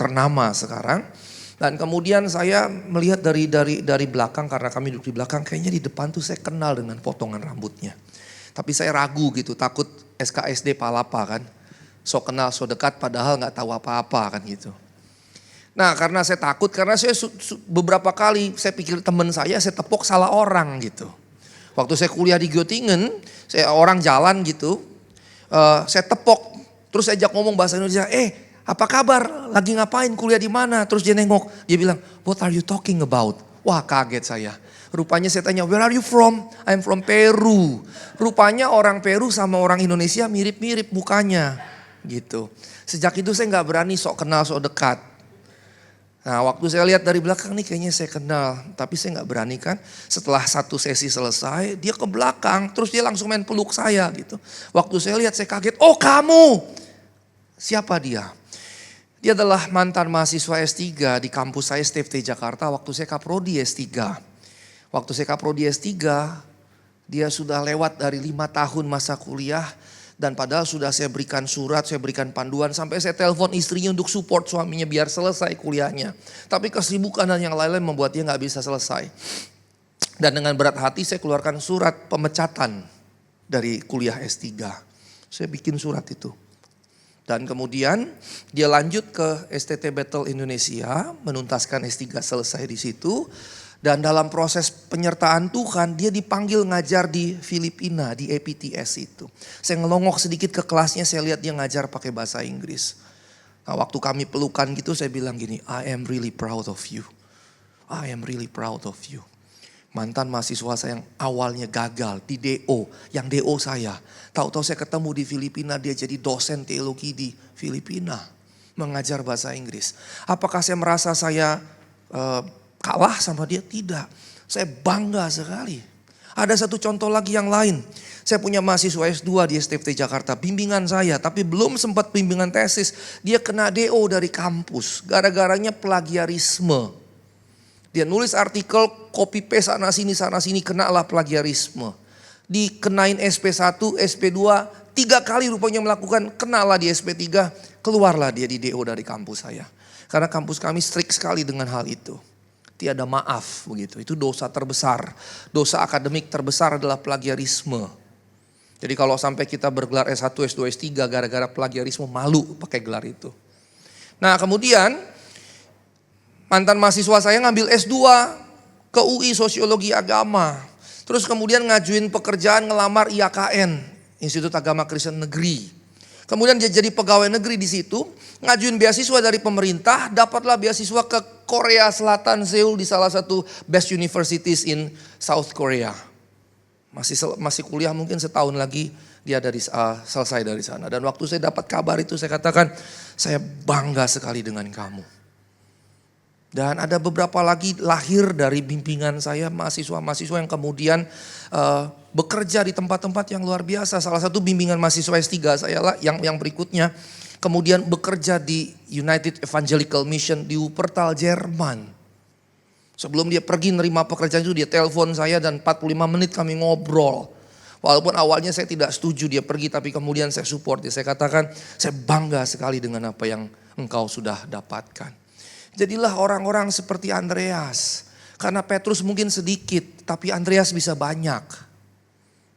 ternama sekarang. Dan kemudian saya melihat dari belakang, karena kami duduk di belakang, kayaknya di depan tuh saya kenal dengan potongan rambutnya. Tapi saya ragu gitu, takut SKSD Palapa kan. So kenal, so dekat padahal gak tahu apa-apa kan gitu. Nah karena saya takut, karena saya beberapa kali saya pikir teman saya tepok salah orang gitu. Waktu saya kuliah di Göttingen, saya orang jalan gitu, saya tepok, terus saya ajak ngomong bahasa Indonesia, apa kabar, lagi ngapain, kuliah di mana? Terus dia nengok, dia bilang, what are you talking about? Wah kaget saya. Rupanya saya tanya, where are you from? I'm from Peru. Rupanya orang Peru sama orang Indonesia mirip-mirip mukanya gitu. Sejak itu saya gak berani sok kenal, sok dekat. Nah waktu saya lihat dari belakang nih kayaknya saya kenal. Tapi saya gak berani kan. Setelah satu sesi selesai dia ke belakang. Terus dia langsung main peluk saya gitu. Waktu saya lihat saya kaget. Oh kamu. Siapa dia? Dia adalah mantan mahasiswa S3 di kampus saya STFT Jakarta. Waktu saya kaprodi S3. Waktu saya kaprodi S3. Dia sudah lewat dari 5 tahun masa kuliah. Dan padahal sudah saya berikan surat, saya berikan panduan. Sampai saya telepon istrinya untuk support suaminya biar selesai kuliahnya. Tapi kesibukan dan yang lain-lain membuat dia gak bisa selesai. Dan dengan berat hati saya keluarkan surat pemecatan dari kuliah S3. Saya bikin surat itu. Dan kemudian dia lanjut ke STT Battle Indonesia. Menuntaskan S3 selesai di situ. Dan dalam proses penyertaan Tuhan dia dipanggil ngajar di Filipina, di APTS itu. Saya ngelongok sedikit ke kelasnya, saya lihat dia ngajar pakai bahasa Inggris. Nah waktu kami pelukan gitu saya bilang gini, I am really proud of you. I am really proud of you. Mantan mahasiswa saya yang awalnya gagal di DO, yang DO saya. Tahu-tahu saya ketemu di Filipina, dia jadi dosen teologi di Filipina. Mengajar bahasa Inggris. Apakah saya merasa saya kalah sama dia? Tidak. Saya bangga sekali. Ada satu contoh lagi yang lain. Saya punya mahasiswa S2 di STFT Jakarta. Bimbingan saya, tapi belum sempat bimbingan tesis. Dia kena DO dari kampus. Gara-garanya plagiarisme. Dia nulis artikel, copy paste sana sini, kenalah plagiarisme. Dikenain SP1, SP2, 3 kali rupanya melakukan, kenalah di SP3. Keluarlah dia di DO dari kampus saya. Karena kampus kami strict sekali dengan hal itu. Tiada maaf begitu. Itu dosa terbesar. Dosa akademik terbesar adalah plagiarisme. Jadi kalau sampai kita bergelar S1, S2, S3 gara-gara plagiarisme, malu pakai gelar itu. Nah kemudian mantan mahasiswa saya ngambil S2 ke UI Sosiologi Agama. Terus kemudian ngajuin pekerjaan ngelamar IAKN, Institut Agama Kristen Negeri. Kemudian dia jadi pegawai negeri di situ, ngajuin beasiswa dari pemerintah, dapatlah beasiswa ke Korea Selatan, Seoul, di salah satu best universities in South Korea. Masih kuliah mungkin setahun lagi dia selesai dari sana. Dan waktu saya dapat kabar itu saya katakan, saya bangga sekali dengan kamu. Dan ada beberapa lagi lahir dari bimbingan saya mahasiswa-mahasiswa yang kemudian bekerja di tempat-tempat yang luar biasa. Salah satu bimbingan mahasiswa S3 saya lah yang berikutnya. Kemudian bekerja di United Evangelical Mission di Wuppertal, Jerman. Sebelum dia pergi nerima pekerjaan itu dia telepon saya dan 45 menit kami ngobrol. Walaupun awalnya saya tidak setuju dia pergi, tapi kemudian saya support dia. Saya katakan saya bangga sekali dengan apa yang engkau sudah dapatkan. Jadilah orang-orang seperti Andreas. Karena Petrus mungkin sedikit tapi Andreas bisa banyak.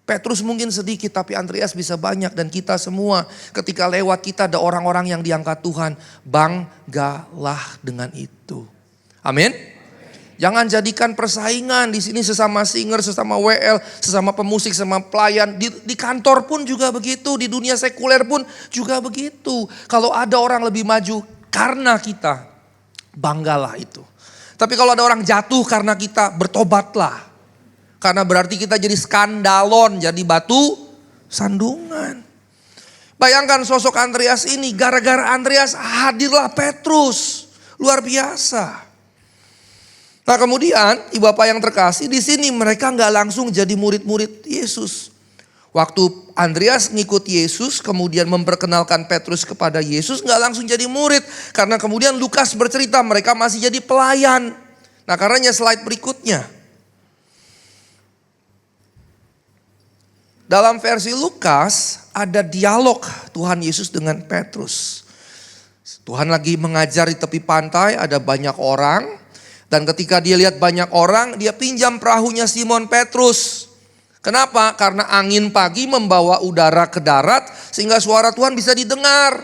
Petrus mungkin sedikit tapi Andreas bisa banyak. Dan kita semua ketika lewat kita ada orang-orang yang diangkat Tuhan. Banggalah dengan itu. Amin. Jangan jadikan persaingan di sini sesama singer, sesama WL, sesama pemusik, sesama pelayan. Di kantor pun juga begitu, di dunia sekuler pun juga begitu. Kalau ada orang lebih maju karena kita, banggalah itu. Tapi kalau ada orang jatuh karena kita, bertobatlah. Karena berarti kita jadi skandalon, jadi batu sandungan. Bayangkan sosok Andreas ini, gara-gara Andreas hadirlah Petrus. Luar biasa. Nah kemudian ibu bapak yang terkasih, di sini mereka nggak langsung jadi murid-murid Yesus. Waktu Andreas ngikut Yesus, kemudian memperkenalkan Petrus kepada Yesus, nggak langsung jadi murid. Karena kemudian Lukas bercerita mereka masih jadi pelayan. Nah karenanya slide berikutnya. Dalam versi Lukas ada dialog Tuhan Yesus dengan Petrus. Tuhan lagi mengajar di tepi pantai, ada banyak orang. Dan ketika dia lihat banyak orang, dia pinjam perahunya Simon Petrus. Kenapa? Karena angin pagi membawa udara ke darat sehingga suara Tuhan bisa didengar.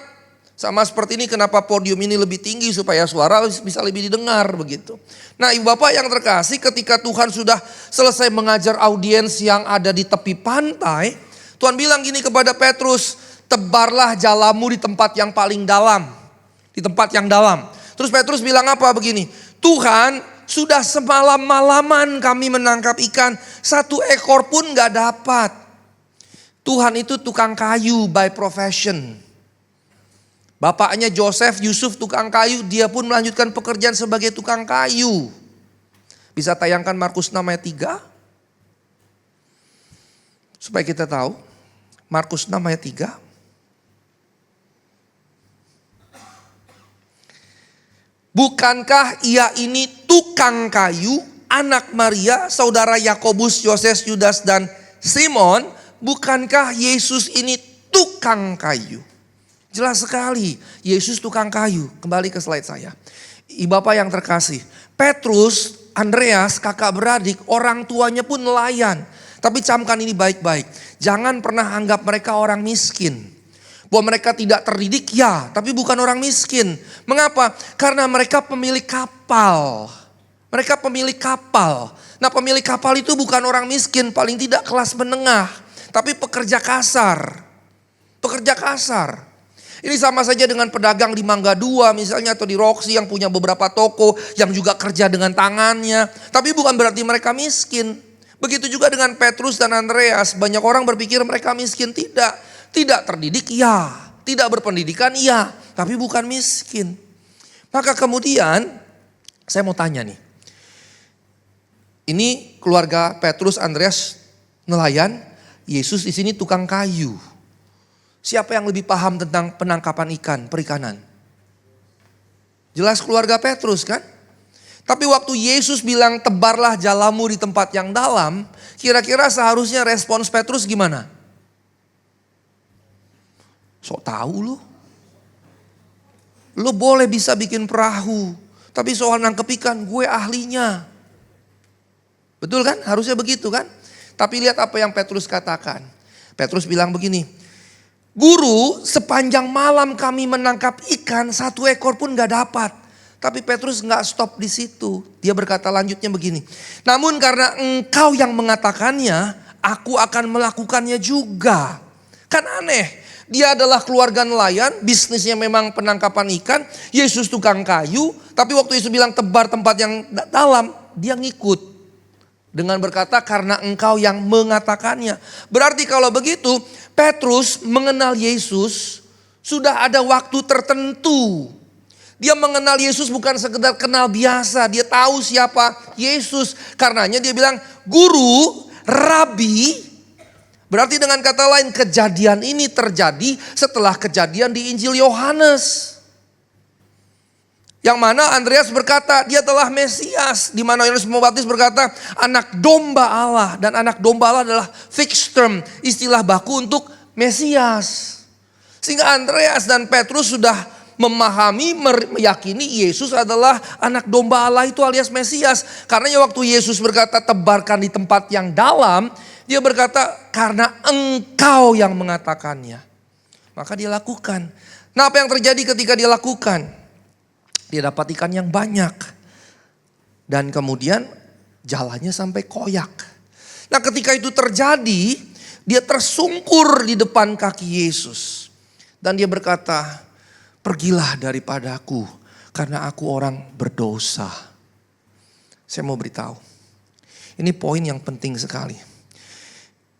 Sama seperti ini kenapa podium ini lebih tinggi supaya suara bisa lebih didengar begitu. Nah ibu bapak yang terkasih, ketika Tuhan sudah selesai mengajar audiens yang ada di tepi pantai, Tuhan bilang gini kepada Petrus, tebarlah jalamu di tempat yang paling dalam. Di tempat yang dalam. Terus Petrus bilang apa begini, Tuhan sudah semalam-malaman kami menangkap ikan, satu ekor pun gak dapat. Tuhan itu tukang kayu by profession. Bapaknya Joseph, Yusuf tukang kayu, dia pun melanjutkan pekerjaan sebagai tukang kayu. Bisa tayangkan Markus 6 ayat 3? Supaya kita tahu. Markus 6 ayat 3. Bukankah ia ini tukang kayu, anak Maria, saudara Yakobus, Yoses, Yudas dan Simon? Bukankah Yesus ini tukang kayu? Jelas sekali, Yesus tukang kayu. Kembali ke slide saya. Ibu bapak yang terkasih, Petrus, Andreas, kakak beradik, orang tuanya pun nelayan. Tapi camkan ini baik-baik. Jangan pernah anggap mereka orang miskin. Bahwa mereka tidak terdidik, ya, tapi bukan orang miskin. Mengapa? Karena mereka pemilik kapal. Mereka pemilik kapal. Nah pemilik kapal itu bukan orang miskin, paling tidak kelas menengah. Tapi pekerja kasar. Pekerja kasar. Ini sama saja dengan pedagang di Mangga 2 misalnya atau di Roxy yang punya beberapa toko yang juga kerja dengan tangannya. Tapi bukan berarti mereka miskin. Begitu juga dengan Petrus dan Andreas. Banyak orang berpikir mereka miskin. Tidak. Tidak terdidik, ya. Tidak berpendidikan, ya. Tapi bukan miskin. Maka kemudian saya mau tanya nih. Ini keluarga Petrus, Andreas nelayan. Yesus di sini tukang kayu. Siapa yang lebih paham tentang penangkapan ikan, perikanan? Jelas keluarga Petrus kan? Tapi waktu Yesus bilang tebarlah jalamu di tempat yang dalam, kira-kira seharusnya respons Petrus gimana? Sok tahu lu. Lu boleh bisa bikin perahu, tapi soal nangkep ikan gue ahlinya. Betul kan? Harusnya begitu kan? Tapi lihat apa yang Petrus katakan. Petrus bilang begini, Guru, sepanjang malam kami menangkap ikan, satu ekor pun gak dapat. Tapi Petrus gak stop di situ. Dia berkata lanjutnya begini, namun karena engkau yang mengatakannya, aku akan melakukannya juga. Kan aneh, dia adalah keluarga nelayan, bisnisnya memang penangkapan ikan. Yesus tukang kayu, tapi waktu Yesus bilang tebar tempat yang dalam, dia ngikut. Dengan berkata karena engkau yang mengatakannya. Berarti kalau begitu Petrus mengenal Yesus sudah ada waktu tertentu. Dia mengenal Yesus bukan sekedar kenal biasa. Dia tahu siapa Yesus. Karenanya dia bilang, Guru, Rabi, Berarti dengan kata lain kejadian ini terjadi setelah kejadian di Injil Yohanes. Yang mana Andreas berkata dia telah Mesias. Di mana Yohanes Pembaptis berkata anak domba Allah. Dan anak domba Allah adalah fixed term, istilah baku untuk Mesias. Sehingga Andreas dan Petrus sudah memahami, meyakini Yesus adalah anak domba Allah itu alias Mesias. Karena waktu Yesus berkata tebarkan di tempat yang dalam, dia berkata karena engkau yang mengatakannya. Maka dia lakukan. Nah, apa yang terjadi ketika dia lakukan? Dia dapat ikan yang banyak. Dan kemudian jalannya sampai koyak. Nah, ketika itu terjadi, dia tersungkur di depan kaki Yesus. Dan dia berkata, pergilah daripadaku karena aku orang berdosa. Saya mau beritahu. Ini poin yang penting sekali.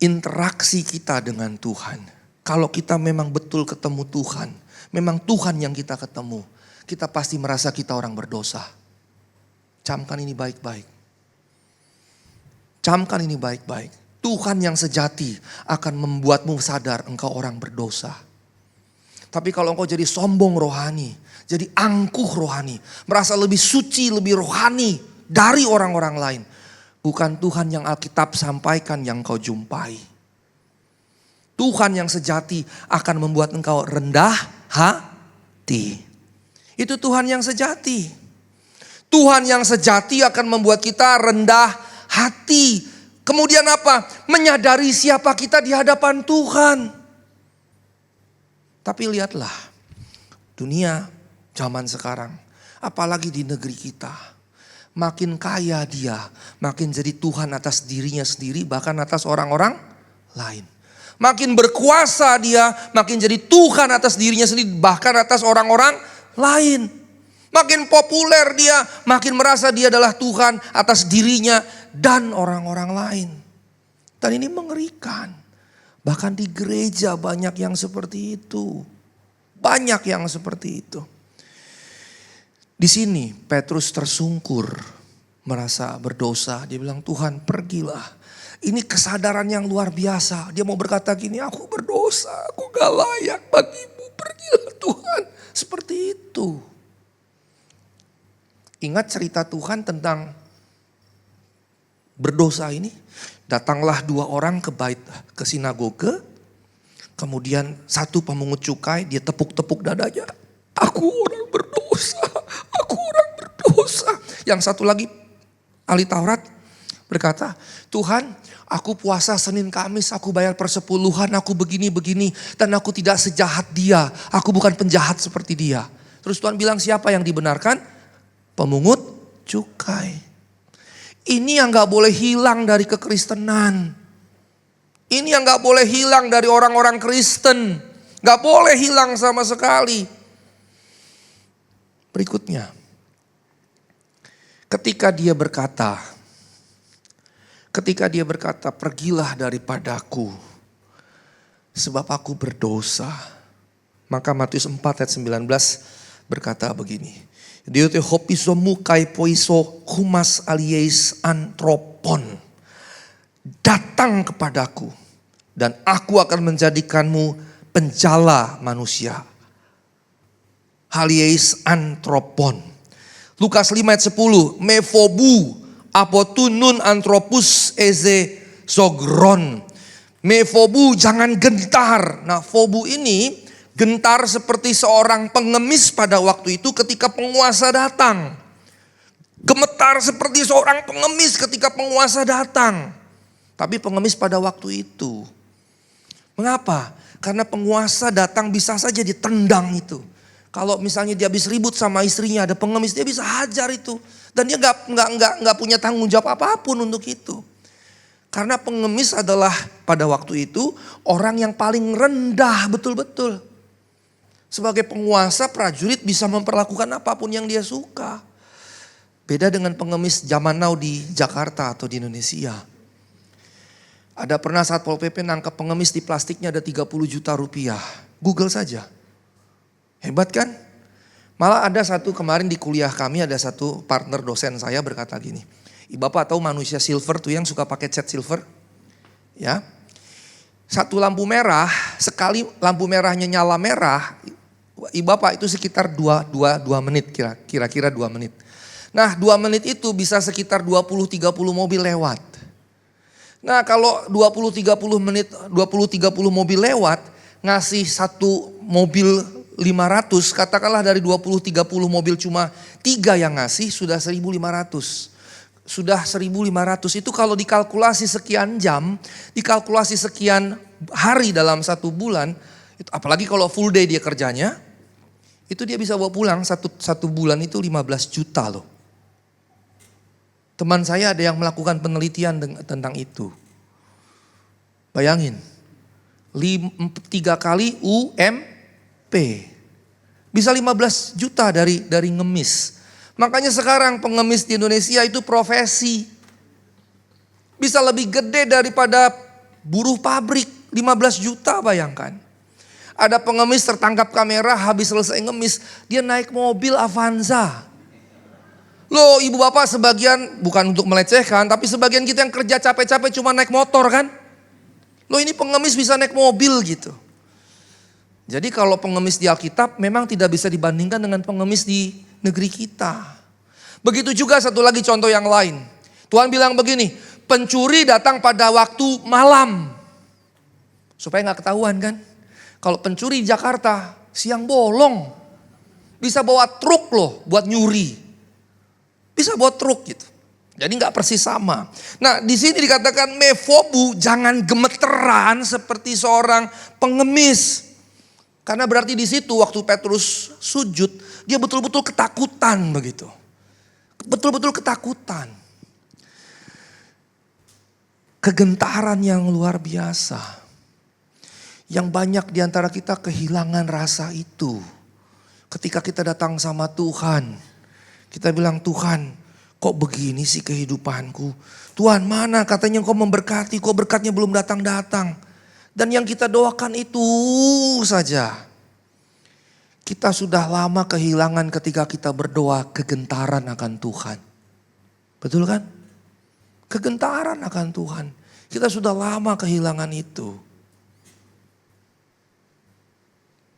Interaksi kita dengan Tuhan. Kalau kita memang betul ketemu Tuhan. Memang Tuhan yang kita ketemu. Kita pasti merasa kita orang berdosa. Camkan ini baik-baik. Camkan ini baik-baik. Tuhan yang sejati akan membuatmu sadar engkau orang berdosa. Tapi kalau engkau jadi sombong rohani. Jadi angkuh rohani. Merasa lebih suci, lebih rohani dari orang-orang lain. Bukan Tuhan yang Alkitab sampaikan yang kau jumpai. Tuhan yang sejati akan membuat engkau rendah hati. Itu Tuhan yang sejati. Tuhan yang sejati akan membuat kita rendah hati. Kemudian apa? Menyadari siapa kita di hadapan Tuhan. Tapi lihatlah, dunia zaman sekarang, apalagi di negeri kita. Makin kaya dia, makin jadi Tuhan atas dirinya sendiri, bahkan atas orang-orang lain. Makin berkuasa dia, makin jadi Tuhan atas dirinya sendiri, bahkan atas orang-orang lain. Makin populer dia, makin merasa dia adalah Tuhan atas dirinya dan orang-orang lain. Dan ini mengerikan. Bahkan di gereja banyak yang seperti itu. Banyak yang seperti itu. Di sini Petrus tersungkur, merasa berdosa. Dia bilang, Tuhan pergilah. Ini kesadaran yang luar biasa. Dia mau berkata gini, aku berdosa, aku gak layak bagimu. Pergilah Tuhan. Seperti itu. Ingat cerita Tuhan tentang berdosa ini. Datanglah 2 orang ke sinagoge. Kemudian satu pemungut cukai, dia tepuk-tepuk dadanya. Aku orang berdosa, aku orang berdosa. Yang satu lagi ahli Taurat berkata, Tuhan aku puasa Senin Kamis, aku bayar persepuluhan, aku begini-begini. Dan aku tidak sejahat dia, aku bukan penjahat seperti dia. Terus Tuhan bilang siapa yang dibenarkan? Pemungut cukai. Ini yang gak boleh hilang dari kekristenan. Ini yang gak boleh hilang dari orang-orang Kristen. Gak boleh hilang sama sekali. Berikutnya, ketika dia berkata, pergilah daripadaku, sebab aku berdosa. Maka Matius 4 ayat 19 berkata begini. Diote hopisomu kai poiso humas alies antropon. Datang kepadaku dan aku akan menjadikanmu penjala manusia. Halies antropon. Lukas 5 ayat 10. Mefobu apotunun antropus eze zogron. Mefobu jangan gentar. Nah fobu ini gentar seperti seorang pengemis pada waktu itu ketika penguasa datang. Gemetar seperti seorang pengemis ketika penguasa datang. Tapi pengemis pada waktu itu. Mengapa? Karena penguasa datang bisa saja ditendang itu. Kalau misalnya dia habis ribut sama istrinya, ada pengemis, dia bisa hajar itu. Dan dia nggak punya tanggung jawab apapun untuk itu. Karena pengemis adalah pada waktu itu orang yang paling rendah betul-betul. Sebagai penguasa, prajurit bisa memperlakukan apapun yang dia suka. Beda dengan pengemis zaman now di Jakarta atau di Indonesia. Ada pernah saat Pol PP nangkap pengemis di plastiknya ada 30 juta rupiah. Google saja. Hebat kan? Malah ada satu kemarin di kuliah kami ada satu partner dosen saya berkata gini. Bapak tahu manusia silver tuh yang suka pakai cat silver? Ya. satu lampu merah, sekali lampu merahnya nyala merah, Bapak itu sekitar 2 menit kira-kira 2 menit. Nah 2 menit itu bisa sekitar 20-30 mobil lewat. Nah kalau 20-30 menit, 20-30 mobil lewat, ngasih satu mobil 500, katakanlah dari 20-30 mobil cuma 3 yang ngasih, sudah 1.500. Sudah 1.500 itu kalau dikalkulasi sekian jam, dikalkulasi sekian hari dalam 1 bulan, itu apalagi kalau full day dia kerjanya, itu dia bisa bawa pulang satu bulan itu 15 juta loh. Teman saya ada yang melakukan penelitian tentang itu. Bayangin, 3 kali UMP. Bisa 15 juta dari ngemis. Makanya sekarang pengemis di Indonesia itu profesi. Bisa lebih gede daripada buruh pabrik, 15 juta bayangkan. Ada pengemis tertangkap kamera habis selesai ngemis, dia naik mobil Avanza. Loh ibu bapak sebagian, bukan untuk melecehkan, tapi sebagian kita yang kerja capek-capek cuma naik motor kan. Loh ini pengemis bisa naik mobil gitu. Jadi kalau pengemis di Alkitab memang tidak bisa dibandingkan dengan pengemis di negeri kita. Begitu juga satu lagi contoh yang lain. Tuhan bilang begini, pencuri datang pada waktu malam. Supaya gak ketahuan kan. Kalau pencuri di Jakarta siang bolong. Bisa bawa truk loh buat nyuri. Bisa bawa truk gitu. Jadi gak persis sama. Nah di sini dikatakan mefobu, jangan gemeteran seperti seorang pengemis. Karena berarti di situ waktu Petrus sujud, dia betul-betul ketakutan begitu. Betul-betul ketakutan. Kegentaran yang luar biasa. Yang banyak di antara kita kehilangan rasa itu. Ketika kita datang sama Tuhan, kita bilang, Tuhan, kok begini sih kehidupanku? Tuhan, mana katanya Engkau memberkati, kok berkatnya belum datang-datang? Dan yang kita doakan itu saja. Kita sudah lama kehilangan ketika kita berdoa kegentaran akan Tuhan. Betul kan? Kegentaran akan Tuhan. Kita sudah lama kehilangan itu.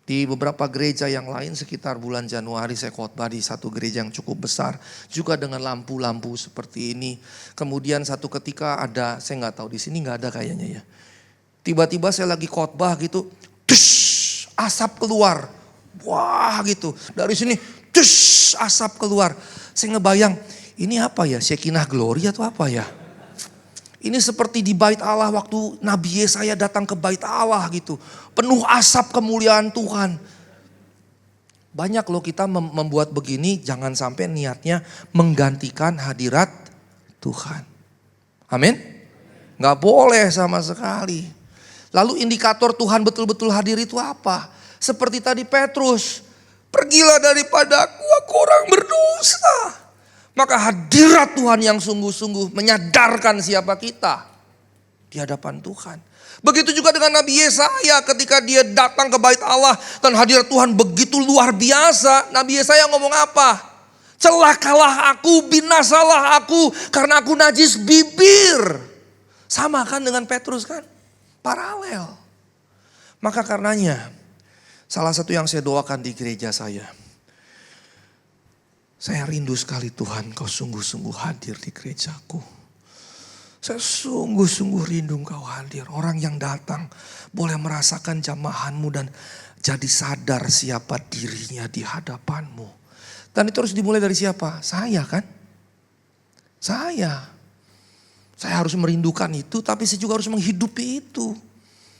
Di beberapa gereja yang lain sekitar bulan Januari saya khotbah di satu gereja yang cukup besar. Juga dengan lampu-lampu seperti ini. Kemudian satu ketika ada, saya nggak tahu di sini nggak ada kayaknya ya. Tiba-tiba saya lagi khotbah gitu, tush, asap keluar. Wah gitu, dari sini tush, asap keluar. Saya ngebayang, ini apa ya, Shekinah Glory atau apa ya? Ini seperti di bait Allah waktu Nabi Yesaya datang ke bait Allah gitu. Penuh asap kemuliaan Tuhan. Banyak loh kita membuat begini, jangan sampai niatnya menggantikan hadirat Tuhan. Amin? Gak boleh sama sekali. Lalu indikator Tuhan betul-betul hadir itu apa? Seperti tadi Petrus, pergilah daripadaku, aku orang berdosa. Maka hadirat Tuhan yang sungguh-sungguh menyadarkan siapa kita di hadapan Tuhan. Begitu juga dengan Nabi Yesaya ketika dia datang ke bait Allah dan hadirat Tuhan begitu luar biasa. Nabi Yesaya ngomong apa? Celakalah aku, binasalah aku karena aku najis bibir. Sama kan dengan Petrus kan? Paralel. Maka karenanya salah satu yang saya doakan di gereja saya rindu sekali Tuhan kau sungguh-sungguh hadir di gerejaku. Saya sungguh-sungguh rindu kau hadir. Orang yang datang boleh merasakan jamahanmu dan jadi sadar siapa dirinya di hadapanmu. Dan itu harus dimulai dari siapa? Saya kan? Saya harus merindukan itu, tapi saya juga harus menghidupi itu.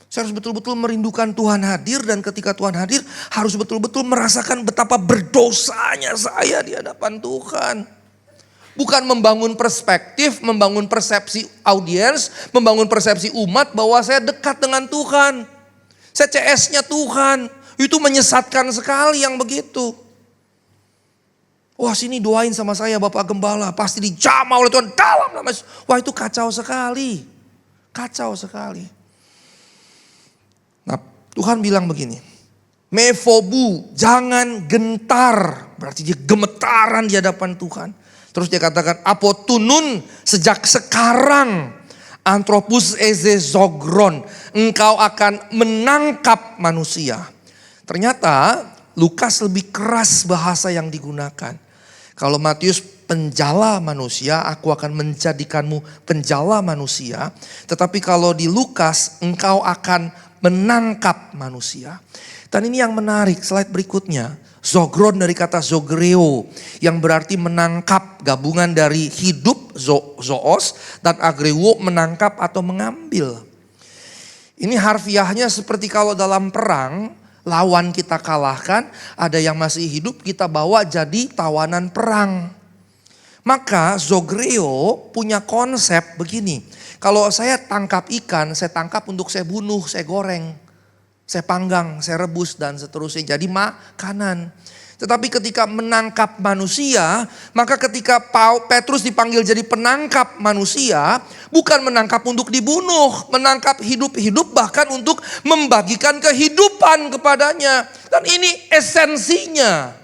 Saya harus betul-betul merindukan Tuhan hadir, dan ketika Tuhan hadir harus betul-betul merasakan betapa berdosanya saya di hadapan Tuhan. Bukan membangun perspektif, membangun persepsi audiens, membangun persepsi umat bahwa saya dekat dengan Tuhan. Saya CS-nya Tuhan, itu menyesatkan sekali yang begitu. Wah sini doain sama saya Bapak Gembala, pasti dijamah oleh Tuhan dalam nama Yesus. Wah itu kacau sekali. Kacau sekali. Nah Tuhan bilang begini, mefobu, jangan gentar. Berarti dia gemetaran di hadapan Tuhan. Terus dia katakan, apotunun, sejak sekarang Anthropus eze zogron. Engkau akan menangkap manusia. Ternyata Lukas lebih keras bahasa yang digunakan. Kalau Matius penjala manusia, aku akan menjadikanmu penjala manusia. Tetapi kalau di Lukas, engkau akan menangkap manusia. Dan ini yang menarik, slide berikutnya. Zogron dari kata zogreo yang berarti menangkap, gabungan dari hidup zoos dan agreo menangkap atau mengambil. Ini harfiahnya seperti kalau dalam perang lawan kita kalahkan, ada yang masih hidup kita bawa jadi tawanan perang. Maka zogreo punya konsep begini. Kalau saya tangkap ikan, saya tangkap untuk saya bunuh, saya goreng. Saya panggang, saya rebus dan seterusnya jadi makanan. Tetapi ketika menangkap manusia, maka ketika Petrus dipanggil jadi penangkap manusia, bukan menangkap untuk dibunuh, menangkap hidup-hidup bahkan untuk membagikan kehidupan kepadanya. Dan ini esensinya.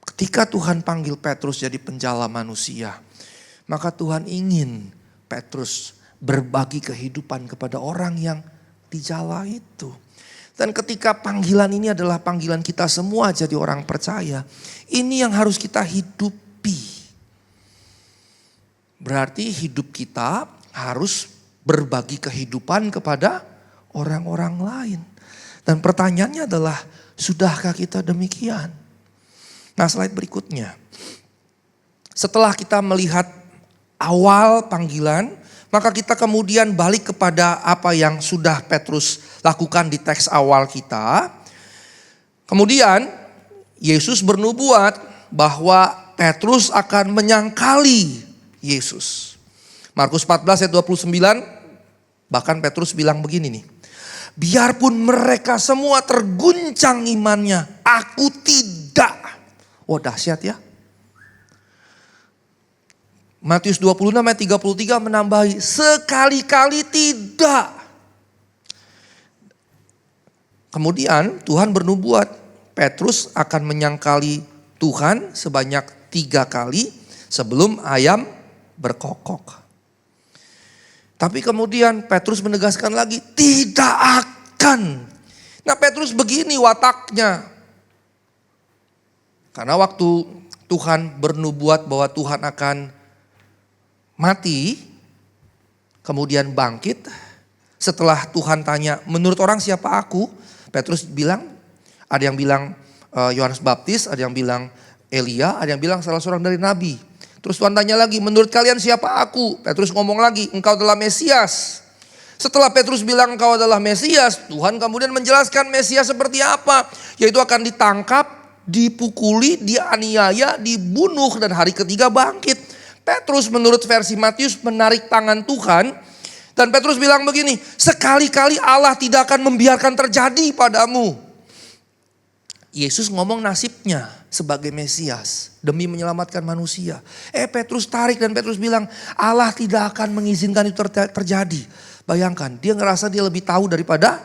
Ketika Tuhan panggil Petrus jadi penjala manusia, maka Tuhan ingin Petrus berbagi kehidupan kepada orang yang dijala itu. Dan ketika panggilan ini adalah panggilan kita semua jadi orang percaya, ini yang harus kita hidupi. Berarti hidup kita harus berbagi kehidupan kepada orang-orang lain. Dan pertanyaannya adalah, sudahkah kita demikian? Nah, slide berikutnya. Setelah kita melihat awal panggilan, maka kita kemudian balik kepada apa yang sudah Petrus lakukan di teks awal kita. Kemudian Yesus bernubuat bahwa Petrus akan menyangkali Yesus. Markus 14 ayat 29, bahkan Petrus bilang begini nih. Biarpun mereka semua terguncang imannya, aku tidak. Oh, dahsyat ya. Matius 26 ayat 33 menambahi, sekali-kali tidak. Kemudian Tuhan bernubuat, Petrus akan menyangkali Tuhan sebanyak 3 kali sebelum ayam berkokok. Tapi kemudian Petrus menegaskan lagi, tidak akan. Nah, Petrus begini wataknya. Karena waktu Tuhan bernubuat bahwa Tuhan akan mati, kemudian bangkit. Setelah Tuhan tanya, menurut orang siapa aku? Petrus bilang, ada yang bilang Yohanes Baptis, ada yang bilang Elia, ada yang bilang salah seorang dari nabi. Terus Tuhan tanya lagi, menurut kalian siapa aku? Petrus ngomong lagi, engkau adalah Mesias. Setelah Petrus bilang engkau adalah Mesias, Tuhan kemudian menjelaskan Mesias seperti apa. Yaitu akan ditangkap, dipukuli, dianiaya, dibunuh, dan hari ketiga bangkit. Petrus menurut versi Matius menarik tangan Tuhan. Dan Petrus bilang begini, sekali-kali Allah tidak akan membiarkan terjadi padamu. Yesus ngomong nasibnya sebagai Mesias demi menyelamatkan manusia. Petrus tarik dan Petrus bilang, Allah tidak akan mengizinkan itu terjadi. Bayangkan, dia ngerasa dia lebih tahu daripada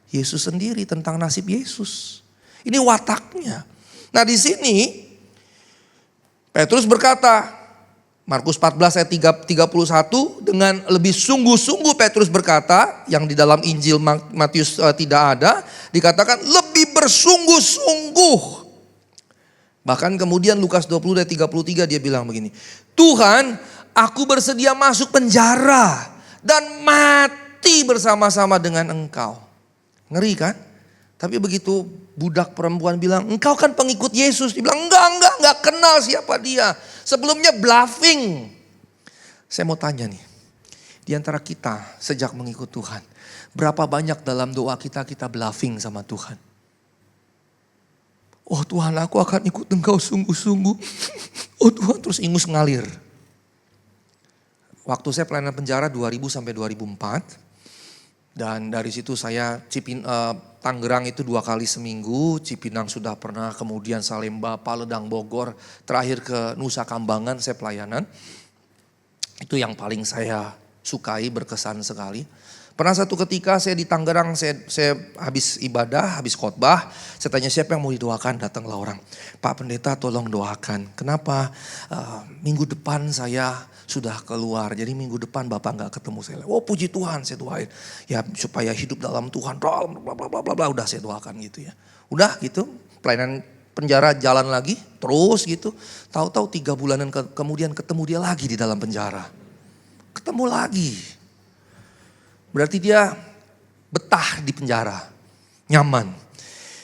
Yesus sendiri tentang nasib Yesus. Ini wataknya. Nah, di sini Petrus berkata, Markus 14 ayat 31, dengan lebih sungguh-sungguh Petrus berkata, yang di dalam Injil Matius tidak ada, dikatakan lebih bersungguh-sungguh. Bahkan kemudian Lukas 20 ayat 33 dia bilang begini, Tuhan, aku bersedia masuk penjara dan mati bersama-sama dengan engkau. Ngeri kan? Tapi begitu budak perempuan bilang, engkau kan pengikut Yesus. Dia bilang, enggak kenal siapa dia. Sebelumnya bluffing. Saya mau tanya nih, di antara kita sejak mengikut Tuhan, berapa banyak dalam doa kita bluffing sama Tuhan? Oh Tuhan, aku akan ikut engkau sungguh-sungguh. Oh Tuhan, terus ingus ngalir. Waktu saya pelayanan penjara 2000 sampai 2004. Dan dari situ saya Tangerang itu 2 kali seminggu, Cipinang sudah pernah, kemudian Salemba, Paledang, Bogor, terakhir ke Nusa Kambangan saya pelayanan. Itu yang paling saya sukai, berkesan sekali. Pernah satu ketika saya di Tangerang, saya habis ibadah, habis khotbah, saya tanya siapa yang mau didoakan, datanglah orang. Pak Pendeta tolong doakan. Kenapa? Minggu depan saya sudah keluar, jadi minggu depan Bapak gak ketemu saya. Oh puji Tuhan, saya doain. Ya supaya hidup dalam Tuhan, bla bla bla bla, udah saya doakan gitu ya. Udah gitu, pelayanan penjara jalan lagi, terus gitu. Tahu-tahu 3 bulanan kemudian ketemu dia lagi di dalam penjara. Ketemu lagi. Berarti dia betah di penjara, nyaman.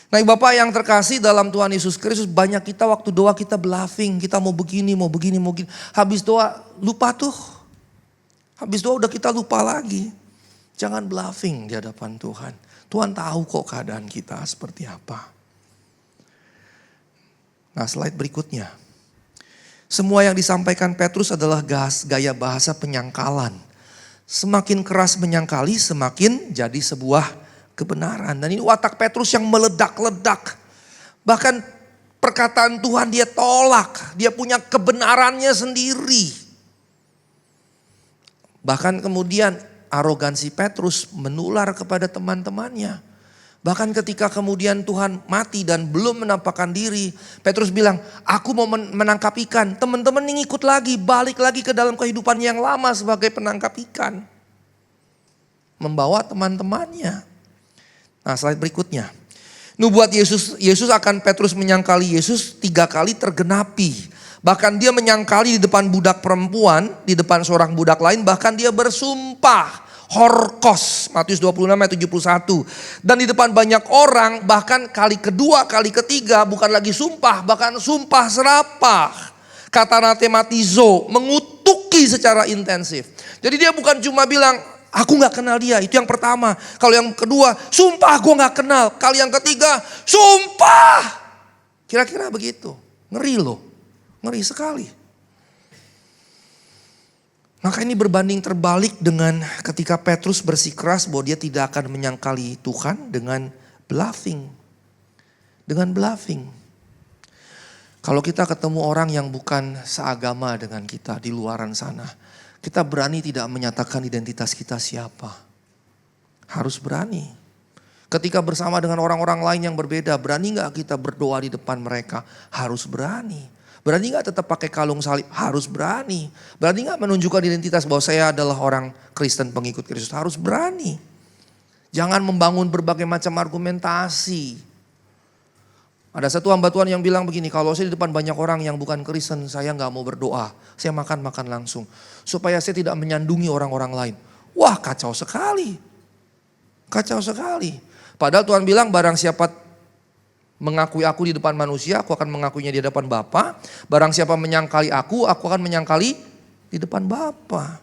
Nah Bapak yang terkasih dalam Tuhan Yesus Kristus, banyak kita waktu doa kita bluffing, kita mau begini, mau begini, mau begini. Habis doa lupa tuh, habis doa udah kita lupa lagi. Jangan bluffing di hadapan Tuhan. Tuhan tahu kok keadaan kita seperti apa. Nah slide berikutnya. Semua yang disampaikan Petrus adalah gaya bahasa penyangkalan. Semakin keras menyangkali, semakin jadi sebuah kebenaran. Dan ini watak Petrus yang meledak-ledak. Bahkan perkataan Tuhan dia tolak. Dia punya kebenarannya sendiri. Bahkan kemudian arogansi Petrus menular kepada teman-temannya. Bahkan ketika kemudian Tuhan mati dan belum menampakkan diri, Petrus bilang, aku mau menangkap ikan. Teman-teman ini ikut lagi, balik lagi ke dalam kehidupan yang lama sebagai penangkap ikan. Membawa teman-temannya. Nah slide berikutnya. Nubuat Yesus akan Petrus menyangkali Yesus 3 kali tergenapi. Bahkan dia menyangkali di depan budak perempuan, di depan seorang budak lain, bahkan dia bersumpah. Horkos, Matius 26 ayat 71. Dan di depan banyak orang, bahkan kali kedua, kali ketiga bukan lagi sumpah, bahkan sumpah serapah. Kata anatematizo, mengutuki secara intensif. Jadi dia bukan cuma bilang, aku gak kenal dia, itu yang pertama. Kalau yang kedua, sumpah gue gak kenal. Kali yang ketiga, sumpah. Kira-kira begitu, ngeri loh, ngeri sekali. Maka ini berbanding terbalik dengan ketika Petrus bersikeras bahwa dia tidak akan menyangkali Tuhan dengan bluffing. Dengan bluffing. Kalau kita ketemu orang yang bukan seagama dengan kita di luaran sana, kita berani tidak menyatakan identitas kita siapa. Harus berani. Ketika bersama dengan orang-orang lain yang berbeda, berani gak kita berdoa di depan mereka? Harus berani. Berani gak tetap pakai kalung salib? Harus berani. Berani gak menunjukkan identitas bahwa saya adalah orang Kristen pengikut Kristus? Harus berani. Jangan membangun berbagai macam argumentasi. Ada satu hamba Tuhan yang bilang begini, kalau saya di depan banyak orang yang bukan Kristen, saya gak mau berdoa. Saya makan langsung. Supaya saya tidak menyandungi orang-orang lain. Wah kacau sekali. Kacau sekali. Padahal Tuhan bilang barang siapa mengakui aku di depan manusia, aku akan mengakuinya di depan Bapa. Barang siapa menyangkali aku akan menyangkali di depan Bapa.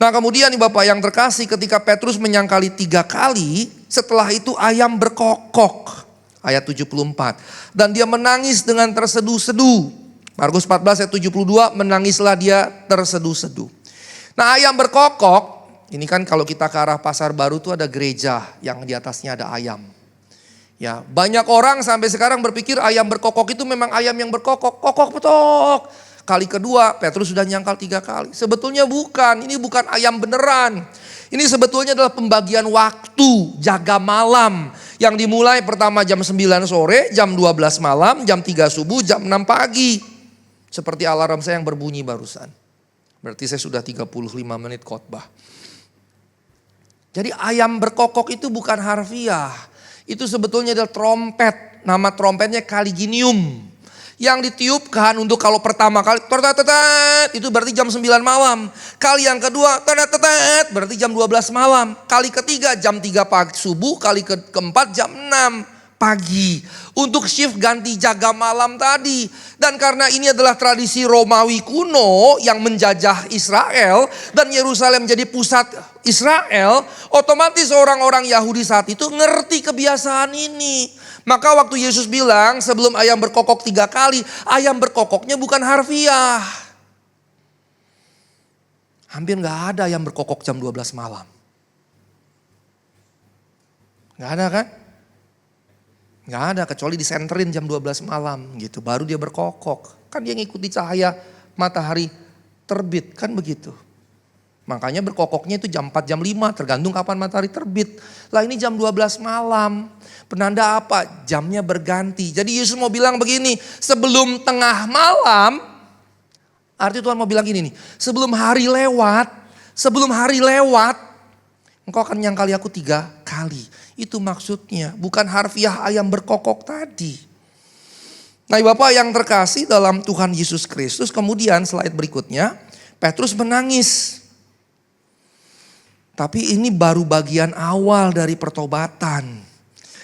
Nah kemudian nih Bapak yang terkasih, ketika Petrus menyangkali 3 kali, setelah itu ayam berkokok. Ayat 74. Dan dia menangis dengan terseduh-seduh. Markus 14 ayat 72, menangislah dia terseduh-seduh. Nah ayam berkokok, ini kan kalau kita ke arah Pasar Baru tuh ada gereja yang di atasnya ada ayam. Ya, banyak orang sampai sekarang berpikir ayam berkokok itu memang ayam yang berkokok, kokok petok. Kali kedua Petrus sudah nyangkal 3 kali. Sebetulnya bukan, ini bukan ayam beneran. Ini sebetulnya adalah pembagian waktu, jaga malam. Yang dimulai pertama jam 9 sore, jam 12 malam, jam 3 subuh, jam 6 pagi. Seperti alarm saya yang berbunyi barusan. Berarti saya sudah 35 menit khotbah. Jadi ayam berkokok itu bukan harfiah. Itu sebetulnya adalah trompet. Nama trompetnya kaliginium. Yang ditiupkan untuk kalau pertama kali itu berarti jam 9 malam. Kali yang kedua berarti jam 12 malam. Kali ketiga jam 3 pagi subuh. Kali keempat jam 6 pagi. Untuk shift ganti jaga malam tadi. Dan karena ini adalah tradisi Romawi kuno yang menjajah Israel. Dan Yerusalem menjadi pusat Israel. Otomatis orang-orang Yahudi saat itu ngerti kebiasaan ini. Maka waktu Yesus bilang sebelum ayam berkokok 3 kali. Ayam berkokoknya bukan harfiah. Hampir gak ada ayam berkokok jam 12 malam. Gak ada kan? Gak ada, kecuali disenterin jam 12 malam gitu. Baru dia berkokok. Kan dia ngikuti cahaya matahari terbit, kan begitu. Makanya berkokoknya itu jam 4, jam 5 tergantung kapan matahari terbit. Lah ini jam 12 malam. Penanda apa? Jamnya berganti. Jadi Yesus mau bilang begini, sebelum tengah malam, arti Tuhan mau bilang gini nih, sebelum hari lewat, engkau akan nyangkali aku 3 kali. Itu maksudnya, bukan harfiah ayam berkokok tadi. Nah Bapak yang terkasih dalam Tuhan Yesus Kristus, kemudian slide berikutnya, Petrus menangis. Tapi ini baru bagian awal dari pertobatan.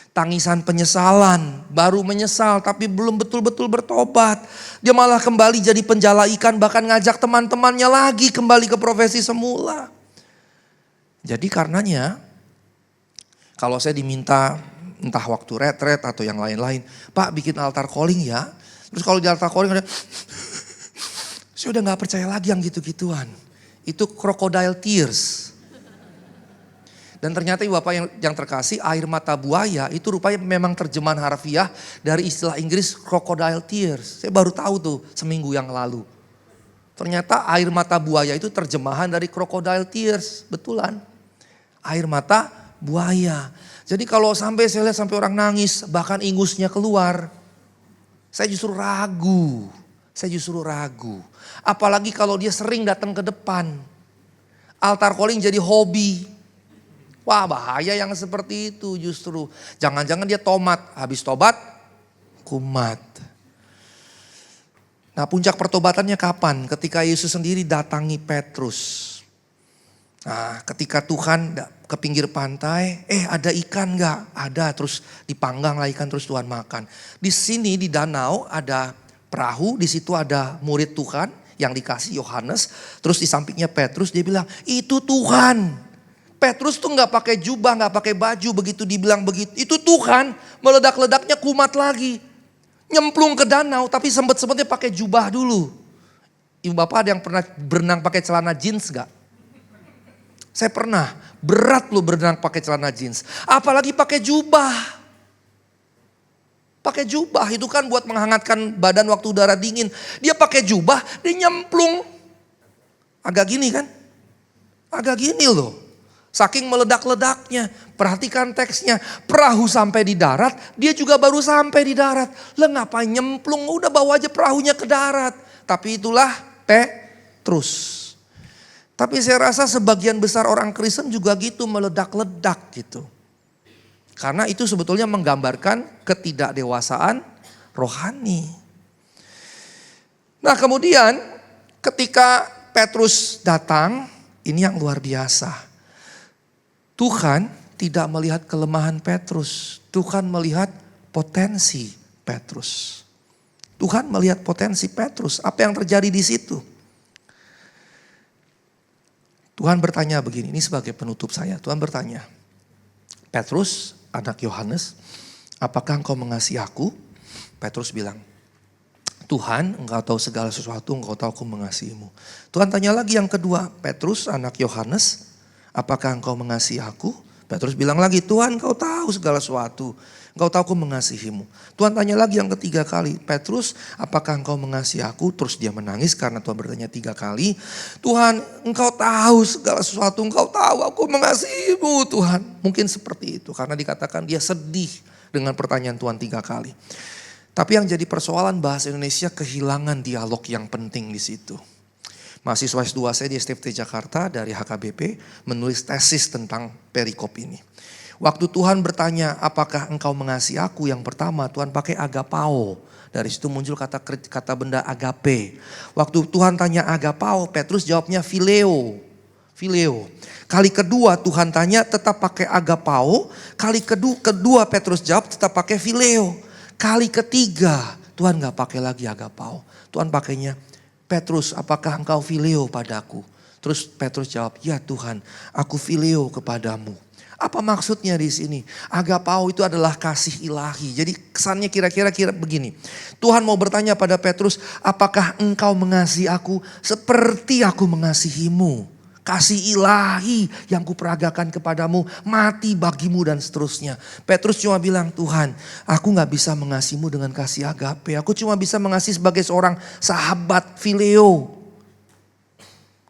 Tangisan penyesalan, baru menyesal tapi belum betul-betul bertobat. Dia malah kembali jadi penjala ikan, bahkan ngajak teman-temannya lagi kembali ke profesi semula. Jadi karenanya, kalau saya diminta entah waktu retret atau yang lain-lain, Pak bikin altar calling ya. Terus kalau di altar calling ada, saya udah gak percaya lagi yang gitu-gituan. Itu crocodile tears. Dan ternyata Bapak yang terkasih, air mata buaya itu rupanya memang terjemahan harfiah dari istilah Inggris crocodile tears. Saya baru tahu tuh seminggu yang lalu. Ternyata air mata buaya itu terjemahan dari crocodile tears, betulan. Air mata buaya. Jadi kalau sampai saya lihat sampai orang nangis, bahkan ingusnya keluar, saya justru ragu. Apalagi kalau dia sering datang ke depan. Altar calling jadi hobi. Wah bahaya yang seperti itu justru. Jangan-jangan dia tomat, habis tobat kumat. Nah puncak pertobatannya kapan? Ketika Yesus sendiri datangi Petrus. Nah ketika Tuhan ke pinggir pantai, ada ikan gak? Ada, terus dipanggang lah ikan terus Tuhan makan. Di sini di danau ada perahu, di situ ada murid Tuhan yang dikasih Yohanes. Terus di sampingnya Petrus, dia bilang itu Tuhan. Petrus tuh gak pakai jubah, gak pakai baju, begitu dibilang begitu. Itu Tuhan, meledak-ledaknya kumat lagi. Nyemplung ke danau tapi sempet-sempetnya pakai jubah dulu. Ibu bapak ada yang pernah berenang pakai celana jeans gak? Saya pernah, berat loh berenang pakai celana jeans. Apalagi pakai jubah. Pakai jubah itu kan buat menghangatkan badan waktu udara dingin. Dia pakai jubah, dia nyemplung. Agak gini kan? Agak gini loh. Saking meledak-ledaknya, perhatikan teksnya. Perahu sampai di darat, dia juga baru sampai di darat. Lah ngapain nyemplung, udah bawa aja perahunya ke darat. Tapi itulah Petrus. Tapi saya rasa sebagian besar orang Kristen juga gitu, meledak-ledak gitu. Karena itu sebetulnya menggambarkan ketidakdewasaan rohani. Nah kemudian ketika Petrus datang, ini yang luar biasa. Tuhan tidak melihat kelemahan Petrus. Tuhan melihat potensi Petrus. Tuhan melihat potensi Petrus. Apa yang terjadi di situ? Tuhan bertanya begini, ini sebagai penutup saya. Tuhan bertanya, Petrus, anak Yohanes, apakah engkau mengasihi aku? Petrus bilang, Tuhan, engkau tahu segala sesuatu, engkau tahu aku mengasihimu. Tuhan tanya lagi yang kedua, Petrus, anak Yohanes, apakah engkau mengasihi aku? Petrus bilang lagi, Tuhan engkau tahu segala sesuatu. Engkau tahu aku mengasihimu. Tuhan tanya lagi yang ketiga kali, Petrus apakah engkau mengasihi aku? Terus dia menangis karena Tuhan bertanya 3 kali. Tuhan engkau tahu segala sesuatu, engkau tahu aku mengasihimu Tuhan. Mungkin seperti itu karena dikatakan dia sedih dengan pertanyaan Tuhan 3 kali. Tapi yang jadi persoalan bahasa Indonesia kehilangan dialog yang penting di situ. Mahasiswa S2 saya di STFT Jakarta dari HKBP menulis tesis tentang perikop ini. Waktu Tuhan bertanya apakah engkau mengasihi aku, yang pertama Tuhan pakai agapao. Dari situ muncul kata benda agape. Waktu Tuhan tanya agapao, Petrus jawabnya phileo. Phileo. Kali kedua Tuhan tanya tetap pakai agapao. Kali kedua Petrus jawab tetap pakai phileo. Kali ketiga Tuhan gak pakai lagi agapao. Tuhan pakainya Petrus, apakah engkau phileo padaku? Terus Petrus jawab, ya Tuhan, aku phileo kepadamu. Apa maksudnya di sini? Agapao itu adalah kasih ilahi. Jadi kesannya kira-kira begini. Tuhan mau bertanya pada Petrus, apakah engkau mengasihi aku seperti aku mengasihimu? Kasih ilahi yang kuperagakan kepadamu, mati bagimu dan seterusnya. Petrus cuma bilang, Tuhan aku gak bisa mengasihimu dengan kasih agape. Aku cuma bisa mengasihi sebagai seorang sahabat phileo.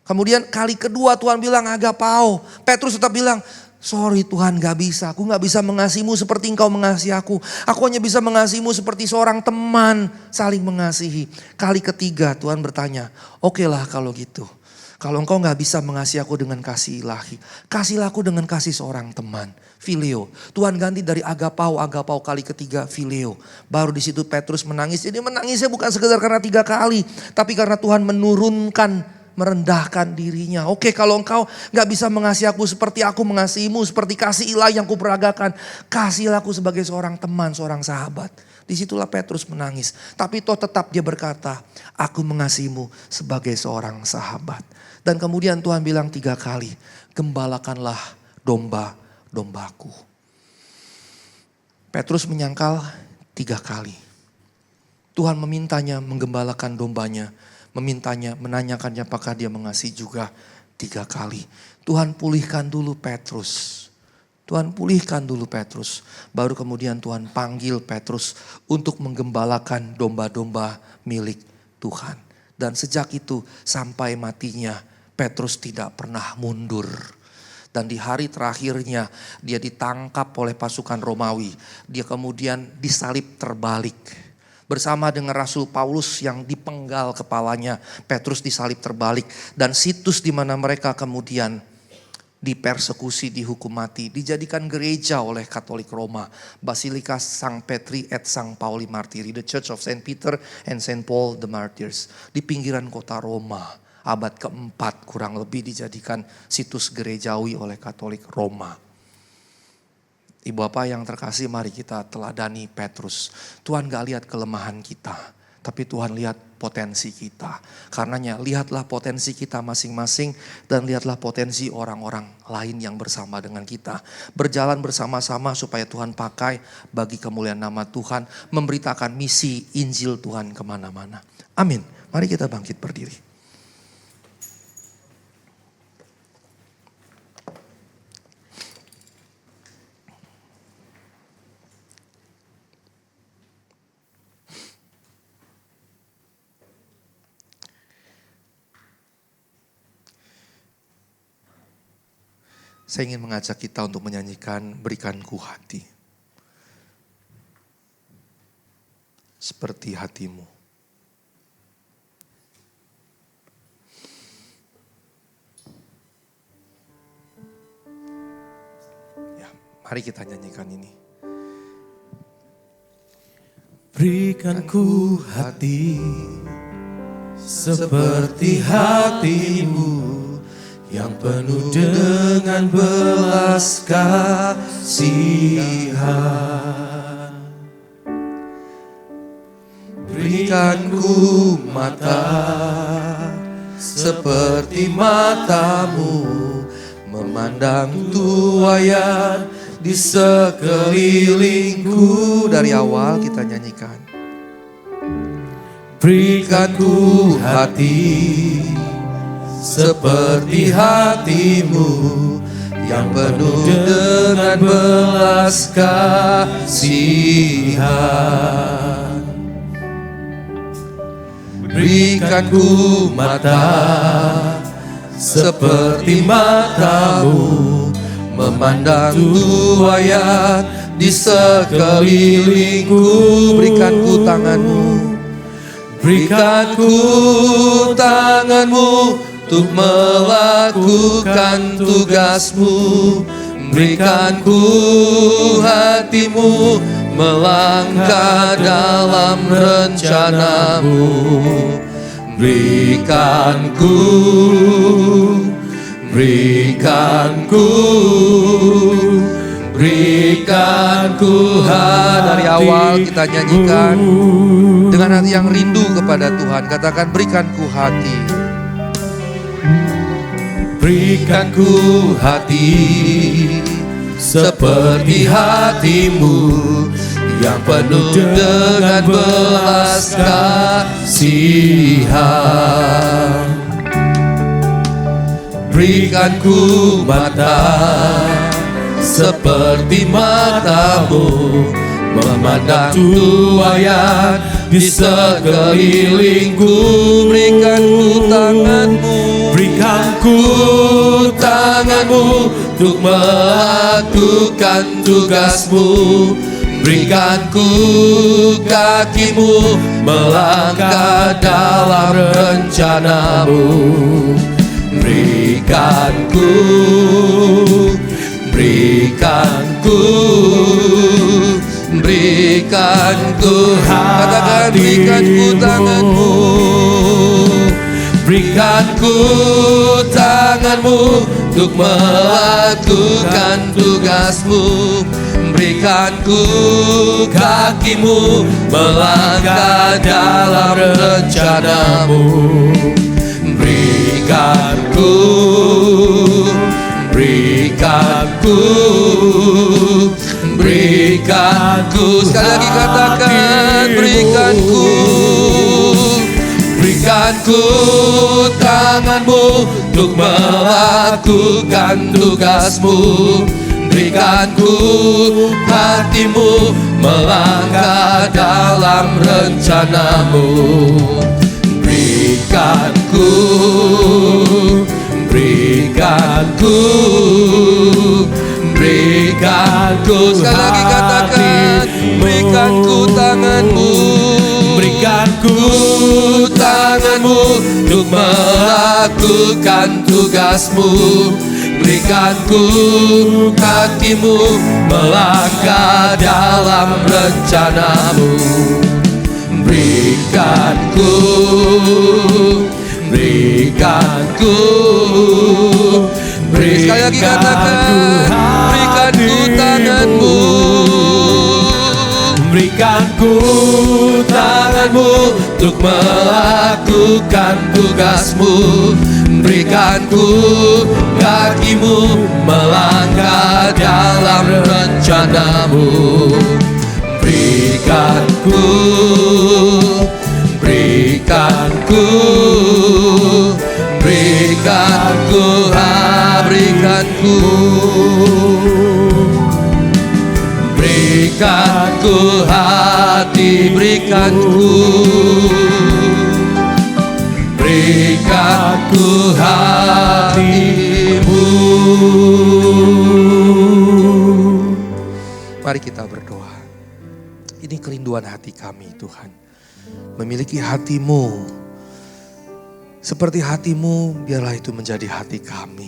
Kemudian kali kedua Tuhan bilang agapao. Petrus tetap bilang, sorry Tuhan, gak bisa. Aku gak bisa mengasihimu seperti engkau mengasihi aku. Aku hanya bisa mengasihimu seperti seorang teman saling mengasihi. Kali ketiga Tuhan bertanya, oke lah kalau gitu. Kalau engkau gak bisa mengasihi aku dengan kasih ilahi, kasihlah aku dengan kasih seorang teman. Phileo. Tuhan ganti dari agapao kali ketiga phileo. Baru di situ Petrus menangis. Jadi menangisnya bukan sekedar karena 3 kali. Tapi karena Tuhan merendahkan dirinya. Oke, kalau engkau gak bisa mengasihi aku seperti aku mengasihimu, seperti kasih ilahi yang kuperagakan, kasihlah aku sebagai seorang teman, seorang sahabat. Disitulah Petrus menangis. Tapi toh tetap dia berkata, aku mengasihimu sebagai seorang sahabat. Dan kemudian Tuhan bilang 3 kali, gembalakanlah domba-dombaku. Petrus menyangkal 3 kali. Tuhan memintanya menggembalakan dombanya. Memintanya, menanyakannya apakah dia mengasihi juga 3 kali. Tuhan pulihkan dulu Petrus. Tuhan pulihkan dulu Petrus. Baru kemudian Tuhan panggil Petrus untuk menggembalakan domba-domba milik Tuhan. Dan sejak itu sampai matinya Petrus tidak pernah mundur. Dan di hari terakhirnya dia ditangkap oleh pasukan Romawi. Dia kemudian disalib terbalik. Bersama dengan Rasul Paulus yang dipenggal kepalanya, Petrus disalib terbalik. Dan situs di mana mereka kemudian dipersekusi, dihukum mati, dijadikan gereja oleh Katolik Roma. Basilika Sang Petri et Sang Pauli Martiri, the Church of Saint Peter and Saint Paul the Martyrs. Di pinggiran kota Roma, abad keempat kurang lebih dijadikan situs gerejawi oleh Katolik Roma. Ibu bapak yang terkasih, mari kita teladani Petrus. Tuhan gak lihat kelemahan kita, tapi Tuhan lihat potensi kita. Karenanya lihatlah potensi kita masing-masing dan lihatlah potensi orang-orang lain yang bersama dengan kita. Berjalan bersama-sama supaya Tuhan pakai bagi kemuliaan nama Tuhan. Memberitakan misi Injil Tuhan kemana-mana. Amin. Mari kita bangkit berdiri. Saya ingin mengajak kita untuk menyanyikan Berikanku Hati. Seperti hatimu. Ya, mari kita nyanyikan ini. Berikanku hati seperti hatimu, yang penuh dengan belas kasihan. Berikanku mata seperti matamu, memandang tuayan di sekelilingku. Dari awal kita nyanyikan. Berikanku hati seperti hatimu, yang penuh dengan belas kasihan. Berikanku mata seperti matamu, memandang tuayan di sekelilingku. Berikanku tanganmu, berikanku tanganmu untuk melakukan tugasmu. Berikanku hatimu, melangkah dalam rencanamu. Berikanku hati. Dari awal kita nyanyikan dengan hati yang rindu kepada Tuhan. Katakan, berikanku hati. Berikanku hati seperti hatimu, yang penuh dengan belas kasihan. Berikanku mata seperti matamu, memandang tuayan di sekelilingku. Berikanku tanganmu, Berikan ku tanganmu untuk melakukan tugasmu. Berikan ku kakimu melangkah dalam rencanamu. Berikan ku katakan berikan ku tanganmu. Berikan ku tanganmu untuk melakukan tugasmu. Berikan ku kakimu melangkah dalam rencanamu. Berikan ku sekali lagi katakan berikan ku tanganmu untuk melakukan tugasmu. Berikan ku hatimu melangkah dalam rencanamu. Berikan ku sekali lagi katakan berikan ku tanganmu. Berikan ku tanganmu untuk melakukan tugasmu. Berikan ku kakimu melangkah dalam rencanamu. Berikan ku sekali lagi katakan berikan ku tanganmu. Berikan ku tanganmu untuk melakukan tugasmu. Berikan ku kakimu melangkah dalam rencanamu. Berikan ku hati, berikan ku hatimu. Mari kita berdoa. Ini kerinduan hati kami Tuhan. Memiliki hatimu. Seperti hatimu, biarlah itu menjadi hati kami.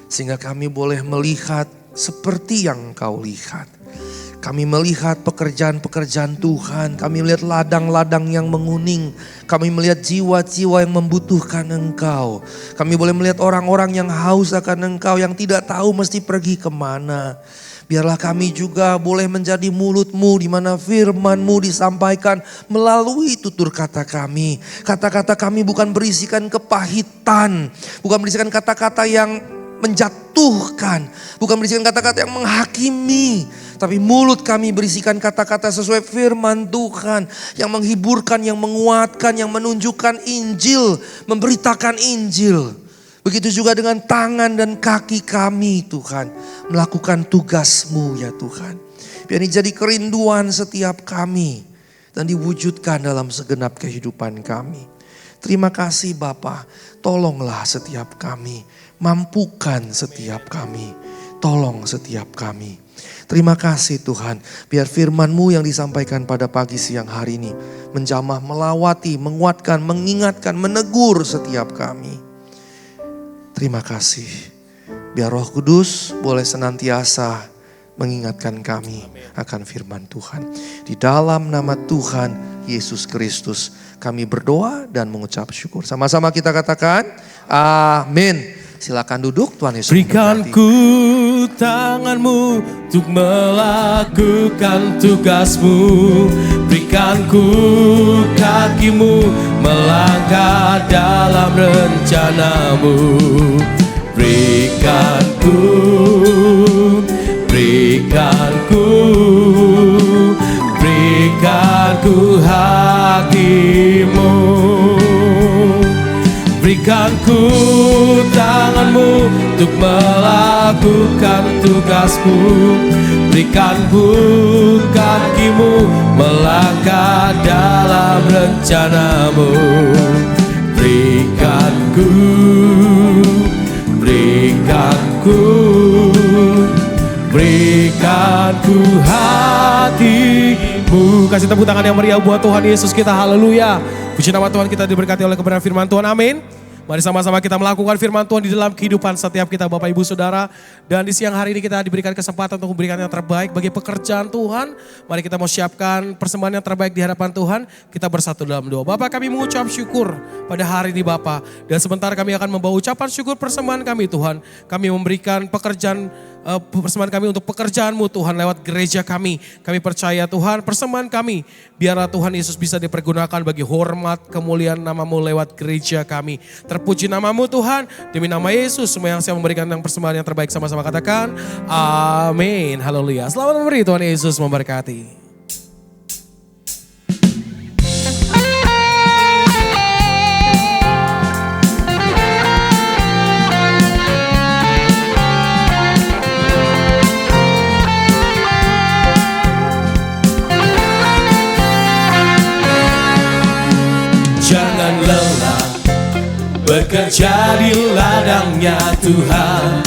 Sehingga kami boleh melihat seperti yang Engkau lihat. Kami melihat pekerjaan-pekerjaan Tuhan. Kami melihat ladang-ladang yang menguning. Kami melihat jiwa-jiwa yang membutuhkan Engkau. Kami boleh melihat orang-orang yang haus akan Engkau, yang tidak tahu mesti pergi kemana. Biarlah kami juga boleh menjadi mulut-Mu di mana firman-Mu disampaikan melalui tutur kata kami. Kata-kata kami bukan berisikan kepahitan, bukan berisikan kata-kata yang menjatuhkan, bukan berisikan kata-kata yang menghakimi. Tapi mulut kami berisikan kata-kata sesuai firman Tuhan. Yang menghiburkan, yang menguatkan, yang menunjukkan Injil. Memberitakan Injil. Begitu juga dengan tangan dan kaki kami Tuhan. Melakukan tugas-Mu ya Tuhan. Biar ini jadi kerinduan setiap kami. Dan diwujudkan dalam segenap kehidupan kami. Terima kasih Bapa. Tolonglah setiap kami. Mampukan setiap kami. Tolong setiap kami. Terima kasih Tuhan, biar firman-Mu yang disampaikan pada pagi siang hari ini menjamah, melawati, menguatkan, mengingatkan, menegur setiap kami. Terima kasih, biar Roh Kudus boleh senantiasa mengingatkan kami akan firman Tuhan. Di dalam nama Tuhan Yesus Kristus kami berdoa dan mengucap syukur. Sama-sama kita katakan, amin. Silakan duduk, Tuhan Yesus Berikan memberkati. ku tanganmu untuk melakukan tugasmu. Berikan ku kakimu melangkah dalam rencanamu. Berikan ku hatimu. Berikan ku tanganmu untuk melakukan tugasmu. Berikan ku kakimu melangkah dalam rencanamu. Berikan ku Tuhanku, berikan ku hatimu. Kasih tepuk tangan yang meriah buat Tuhan Yesus kita, haleluya. Puji nama Tuhan, kita diberkati oleh kebenaran firman Tuhan, amin. Mari sama-sama kita melakukan firman Tuhan di dalam kehidupan setiap kita Bapak Ibu Saudara. Dan di siang hari ini kita diberikan kesempatan untuk memberikan yang terbaik bagi pekerjaan Tuhan. Mari kita mau siapkan persembahan yang terbaik di hadapan Tuhan. Kita bersatu dalam doa. Bapak, kami mengucap syukur pada hari ini Bapak. Dan sebentar kami akan membawa ucapan syukur persembahan kami Tuhan. Kami memberikan persembahan kami untuk pekerjaan-Mu Tuhan lewat gereja kami. Kami percaya Tuhan persembahan kami biarlah Tuhan Yesus bisa dipergunakan bagi hormat kemuliaan nama-Mu lewat gereja kami. Terpuji nama-Mu Tuhan, demi nama Yesus semua yang saya memberikan yang persembahan yang terbaik sama-sama katakan amin, haleluya. Selamat memberi, Tuhan Yesus memberkati. Jangan lelah bekerja di ladangnya Tuhan.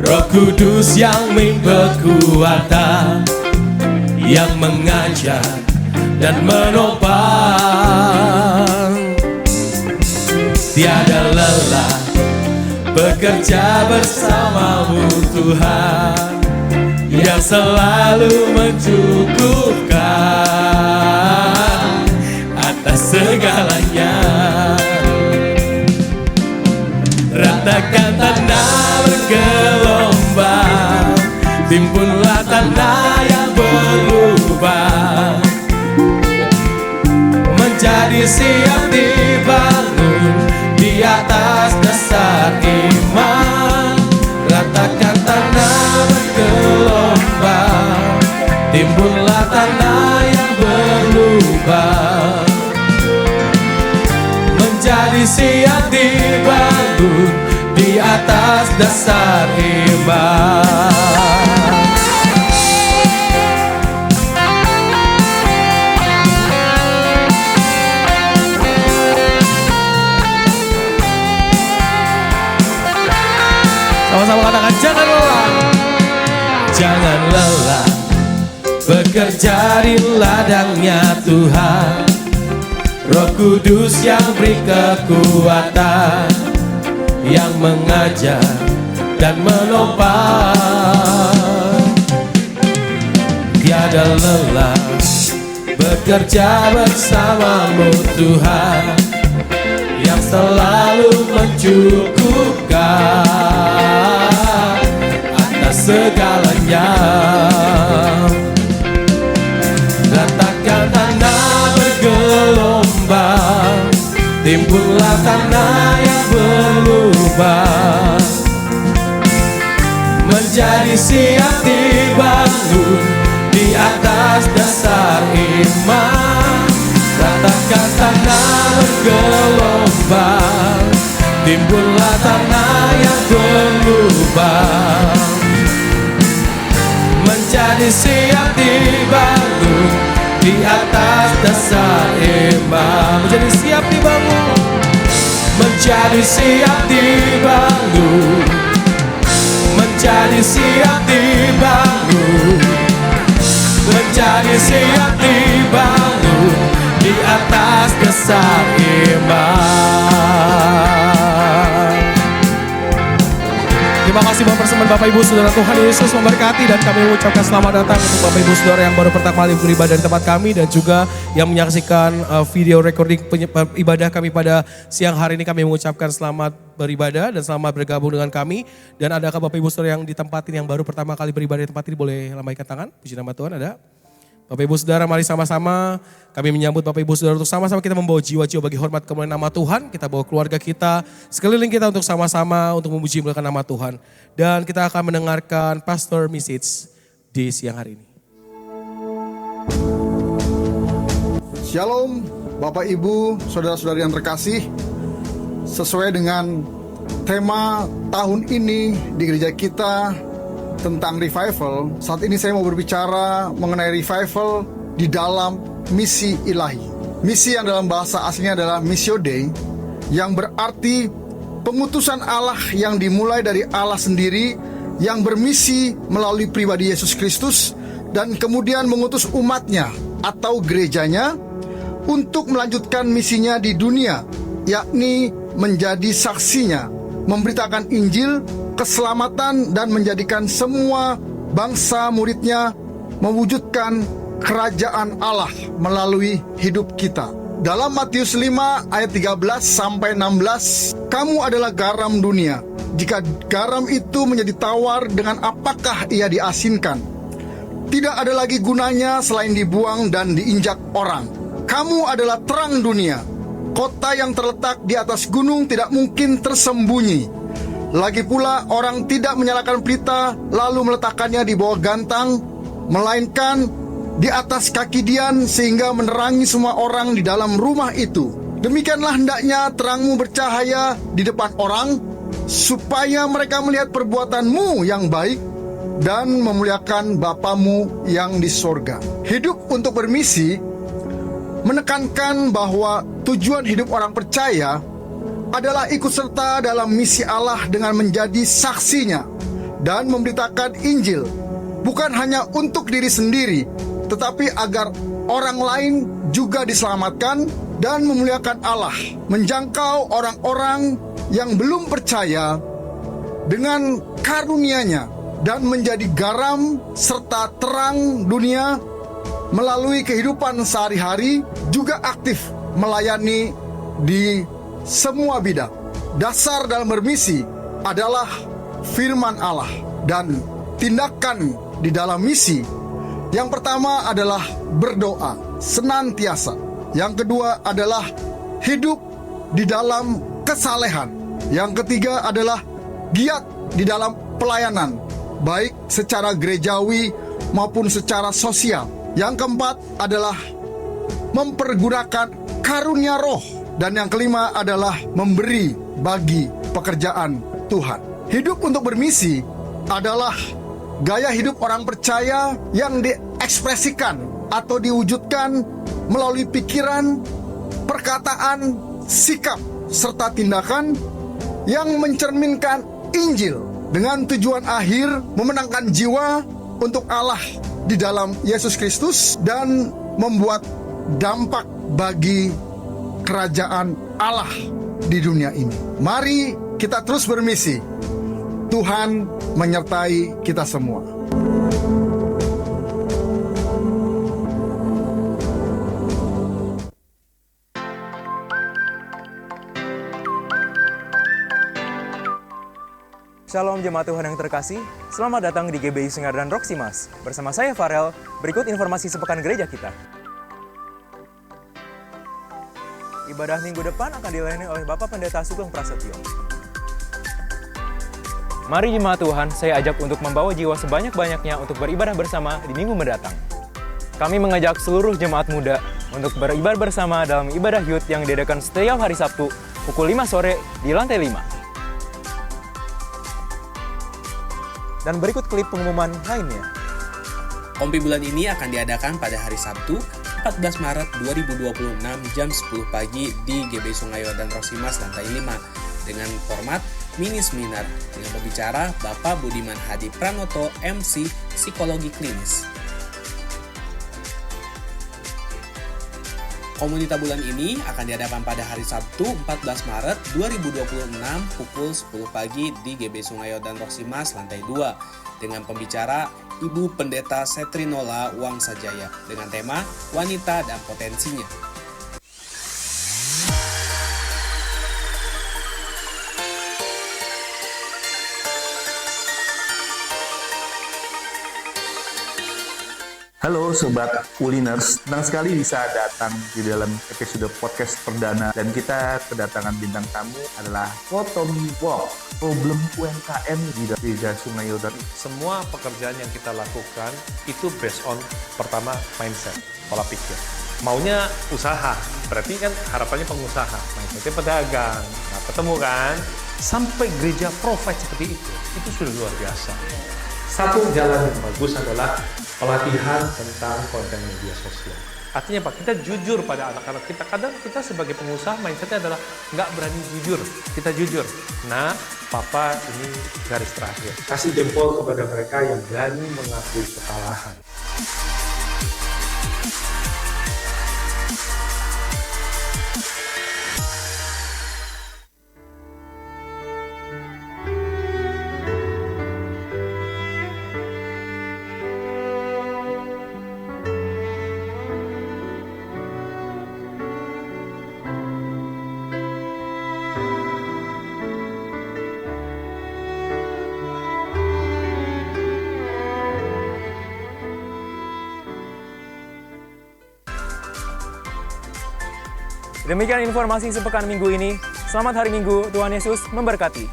Roh Kudus yang berkuasa, yang mengajar dan menopang. Tiada lelah bekerja bersamamu Tuhan, yang selalu mencukupkan atas segalanya. Ratakan tanah bergelombang, timbunlah tanah yang berlubang, menjadi siap dibangun di atas dasar iman. Ratakan tanah bergelombang, timbunlah tanah yang berlubang, menjadi siap dibangun di atas dasar iman. Sama-sama katakan jangan lelah. Jangan lelah bekerja di ladangnya Tuhan. Roh Kudus yang beri kekuatan, yang mengajar dan menopang. Tiada lelah bekerja bersamamu Tuhan, yang selalu mencukupkan atas segalanya. Ratakan tanah bergelombang, timbunlah tanah yang berlubang, menjadi siap dibangun di atas dasar iman. Ratakan tanah bergelombang, timbunlah tanah yang berlubang, menjadi siap dibangun di atas dasar iman. Menjadi siap dibangun, menjadi siap dibangun, menjadi siap dibangun, menjadi siap dibangun di atas dasar iman. Terima kasih buat persembahan Bapak Ibu Saudara, Tuhan Yesus memberkati. Dan kami mengucapkan selamat datang untuk Bapak Ibu Saudara yang baru pertama kali beribadah di tempat kami, dan juga yang menyaksikan video recording ibadah kami pada siang hari ini. Kami mengucapkan selamat beribadah dan selamat bergabung dengan kami. Dan adakah Bapak Ibu Saudara yang di tempat ini yang baru pertama kali beribadah di tempat ini, boleh lambaikan tangan. Puji nama Tuhan. Ada? Bapak Ibu Saudara, mari sama-sama kami menyambut Bapak Ibu Saudara untuk sama-sama kita membawa jiwa-jiwa bagi hormat kemuliaan nama Tuhan. Kita bawa keluarga kita, sekeliling kita untuk sama-sama untuk memuji memuliakan nama Tuhan. Dan kita akan mendengarkan pastor message di siang hari ini. Shalom Bapak Ibu, Saudara-saudari yang terkasih. Sesuai dengan tema tahun ini di gereja kita tentang revival, saat ini saya mau berbicara mengenai revival di dalam misi ilahi. Misi yang dalam bahasa aslinya adalah Missio Dei, yang berarti pengutusan Allah yang dimulai dari Allah sendiri yang bermisi melalui pribadi Yesus Kristus dan kemudian mengutus umatnya atau gerejanya untuk melanjutkan misinya di dunia, yakni menjadi saksinya, memberitakan Injil, keselamatan, dan menjadikan semua bangsa muridnya mewujudkan kerajaan Allah melalui hidup kita. Dalam Matius 5 ayat 13 sampai 16, kamu adalah garam dunia. Jika garam itu menjadi tawar, dengan apakah ia diasinkan? Tidak ada lagi gunanya selain dibuang dan diinjak orang. Kamu adalah terang dunia. Kota yang terletak di atas gunung tidak mungkin tersembunyi. Lagi pula orang tidak menyalakan pelita lalu meletakkannya di bawah gantang, melainkan di atas kaki dian sehingga menerangi semua orang di dalam rumah itu. Demikianlah hendaknya terangmu bercahaya di depan orang, supaya mereka melihat perbuatanmu yang baik dan memuliakan Bapamu yang di sorga. Hidup untuk bermisi menekankan bahwa tujuan hidup orang percaya adalah ikut serta dalam misi Allah dengan menjadi saksinya dan memberitakan Injil, bukan hanya untuk diri sendiri, tetapi agar orang lain juga diselamatkan dan memuliakan Allah, menjangkau orang-orang yang belum percaya dengan karunia-Nya dan menjadi garam serta terang dunia melalui kehidupan sehari-hari, juga aktif melayani di semua bidang. Dasar dalam bermisi adalah firman Allah dan tindakan di dalam misi. Yang pertama adalah berdoa senantiasa. Yang kedua adalah hidup di dalam kesalehan. Yang ketiga adalah giat di dalam pelayanan, baik secara gerejawi maupun secara sosial. Yang keempat adalah mempergunakan karunia roh. Dan yang kelima adalah memberi bagi pekerjaan Tuhan. Hidup untuk bermisi adalah gaya hidup orang percaya yang diekspresikan atau diwujudkan melalui pikiran, perkataan, sikap, serta tindakan yang mencerminkan Injil dengan tujuan akhir memenangkan jiwa untuk Allah di dalam Yesus Kristus dan membuat dampak bagi kerajaan Allah di dunia ini. Mari kita terus bermisi. Tuhan menyertai kita semua. Shalom jemaat Tuhan yang terkasih, selamat datang di GBI Sungai dan Roksimas. Bersama saya Farel, berikut informasi sepekan gereja kita. Ibadah minggu depan akan dilayani oleh Bapak Pendeta Sugeng Prasetyo. Mari jemaat Tuhan, saya ajak untuk membawa jiwa sebanyak-banyaknya untuk beribadah bersama di minggu mendatang. Kami mengajak seluruh jemaat muda untuk beribadah bersama dalam ibadah youth yang diadakan setiap hari Sabtu pukul 5 sore di lantai 5. Dan berikut klip pengumuman lainnya. Kompi bulan ini akan diadakan pada hari Sabtu, 14 Maret 2026 jam 10 pagi di GBI Sungai dan Roksimas lantai 5 dengan format mini seminar dengan pembicara Bapak Budiman Hadi Pranoto, MC Psikologi Klinis. Komunita bulan ini akan diadakan pada hari Sabtu 14 Maret 2026 pukul 10 pagi di GBI Sungai dan Roksimas lantai 2 dengan pembicara Ibu Pendeta Setrinola Wangsajaya dengan tema Wanita dan Potensinya. Halo Sobat Uliners, senang sekali bisa datang di dalam episode podcast perdana dan kita kedatangan bintang tamu adalah Kotomi Walk, problem UMKM di Gereja Sungai Yordan. Semua pekerjaan yang kita lakukan itu based on pertama mindset, pola pikir. Maunya usaha, berarti kan harapannya pengusaha, mindsetnya pedagang. Nah ketemu kan, sampai gereja provide seperti itu sudah luar biasa. Satu jalan yang bagus adalah pelatihan tentang konten media sosial. Artinya apa? Kita jujur pada anak-anak kita. Kadang kita sebagai pengusaha mindsetnya adalah nggak berani jujur. Kita jujur. Nah, papa ini garis terakhir. Kasih jempol kepada mereka yang berani mengakui kesalahan. Demikian informasi sepekan minggu ini. Selamat hari Minggu, Tuhan Yesus memberkati.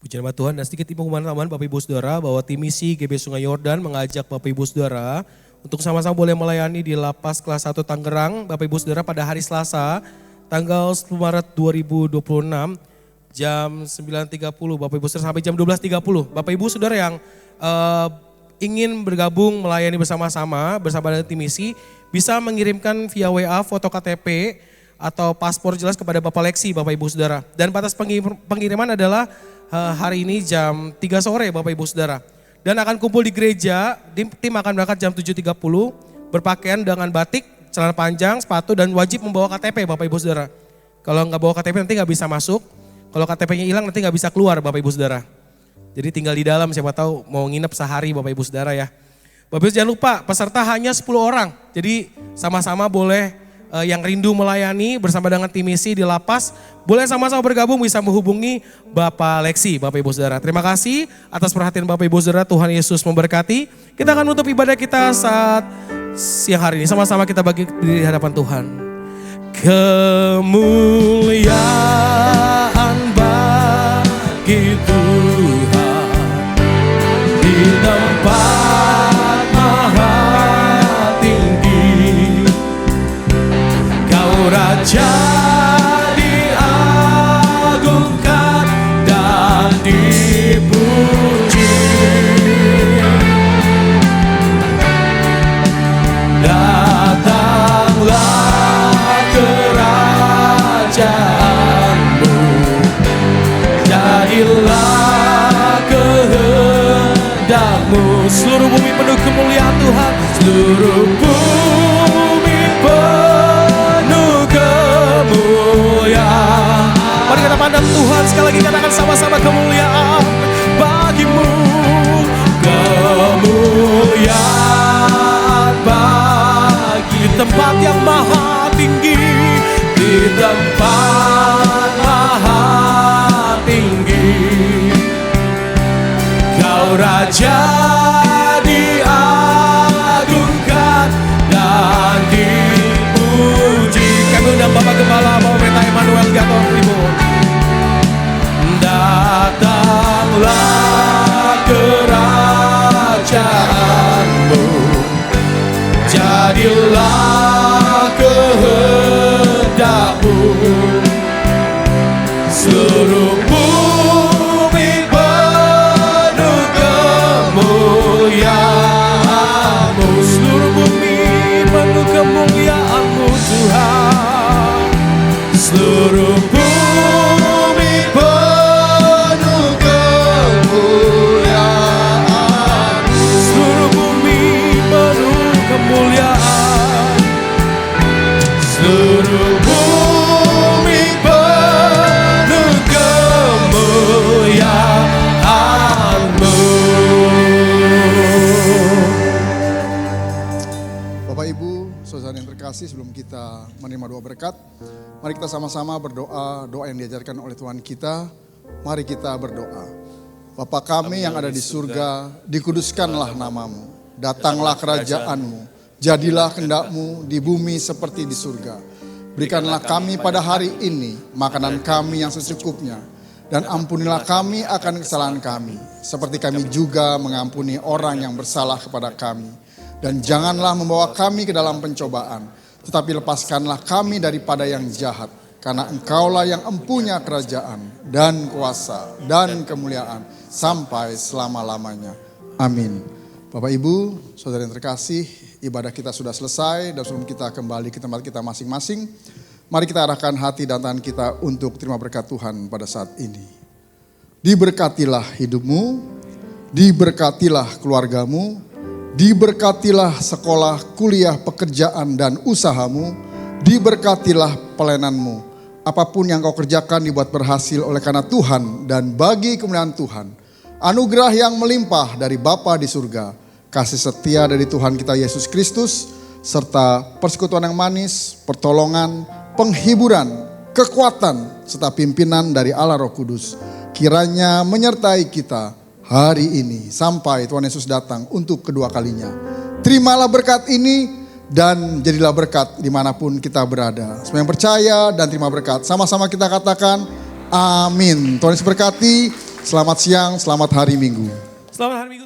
Puji nama Tuhan, dan sedikit pengumuman Bapak Ibu Saudara bahwa tim misi GB Sungai Yordan mengajak Bapak Ibu Saudara untuk sama-sama boleh melayani di Lapas Kelas 1 Tangerang, Bapak Ibu Saudara, pada hari Selasa tanggal 10 Maret 2026 jam 9.30 Bapak Ibu Saudara sampai jam 12.30. Bapak Ibu Saudara yang ingin bergabung melayani bersama-sama bersama dengan tim misi, bisa mengirimkan via WA foto KTP atau paspor jelas kepada Bapak Leksi, Bapak Ibu Saudara. Dan batas pengiriman adalah hari ini jam 3 sore Bapak Ibu Saudara. Dan akan kumpul di gereja, tim akan berangkat jam 7.30, berpakaian dengan batik, celana panjang, sepatu, dan wajib membawa KTP Bapak Ibu Saudara. Kalau nggak bawa KTP nanti nggak bisa masuk, kalau KTP-nya hilang nanti nggak bisa keluar Bapak Ibu Saudara. Jadi tinggal di dalam, siapa tahu mau nginep sehari Bapak Ibu Saudara ya. Bapak Ibu jangan lupa peserta hanya 10 orang. Jadi sama-sama boleh yang rindu melayani bersama dengan tim misi di lapas, boleh sama-sama bergabung, bisa menghubungi Bapak Leksi, Bapak Ibu Saudara. Terima kasih atas perhatian Bapak Ibu Saudara, Tuhan Yesus memberkati. Kita akan menutup ibadah kita saat siang hari ini. Sama-sama kita bagi di hadapan Tuhan. Kemuliaan bagi Tuhan di tempat maha tinggi, Kau Raja diagungkan dan dipuji. Datanglah kerajaanmu, jadilah kehendakmu. Seluruh bumi penuh kemuliaan Tuhan, seluruh bumi penuh kemuliaan. Mari kita pandang Tuhan, sekali lagi katakan sama-sama, kemuliaan bagimu, kemuliaan bagi tempat yang maha tinggi, di tempat maha tinggi, Kau Raja diagungkan dan dipuji. Kami undang Bapak Gembala, Bapak Pendeta Emmanuel Gatot Tribun. Datanglah kerajaanmu, jadilah kehendakmu. Seluruh bumi penuh kemuliaan-Mu, seluruh bumi penuh kemuliaan-Mu Tuhan. Seluruh bumi penuh kemuliaan-Mu, seluruh bumi penuh kemuliaan. Seluruh bumi penuh kemuliaan-Mu. Bapak Ibu, saudara yang terkasih, sebelum kita menerima doa berkat, mari kita sama-sama berdoa, doa yang diajarkan oleh Tuhan kita. Mari kita berdoa. Bapa kami yang ada di surga, dikuduskanlah namamu, datanglah kerajaan-Mu, jadilah kehendak-Mu di bumi seperti di surga. Berikanlah kami pada hari ini makanan kami yang secukupnya, dan ampunilah kami akan kesalahan kami, seperti kami juga mengampuni orang yang bersalah kepada kami. Dan janganlah membawa kami ke dalam pencobaan, tetapi lepaskanlah kami daripada yang jahat. Karena Engkaulah yang empunya kerajaan dan kuasa dan kemuliaan sampai selama-lamanya. Amin. Bapak Ibu, saudara yang terkasih, ibadah kita sudah selesai dan sebelum kita kembali ke tempat kita masing-masing, mari kita arahkan hati dan tangan kita untuk terima berkat Tuhan pada saat ini. Diberkatilah hidupmu, diberkatilah keluargamu, diberkatilah sekolah, kuliah, pekerjaan dan usahamu, diberkatilah pelayananmu. Apapun yang kau kerjakan dibuat berhasil oleh karena Tuhan dan bagi kemuliaan Tuhan. Anugerah yang melimpah dari Bapa di surga, kasih setia dari Tuhan kita Yesus Kristus, serta persekutuan yang manis, pertolongan, penghiburan, kekuatan, serta pimpinan dari Allah Roh Kudus, kiranya menyertai kita hari ini sampai Tuhan Yesus datang untuk kedua kalinya. Terimalah berkat ini dan jadilah berkat dimanapun kita berada. Semua yang percaya dan terima berkat, sama-sama kita katakan amin. Tuhan Yesus berkati. Selamat siang, selamat hari Minggu. Selamat hari Minggu.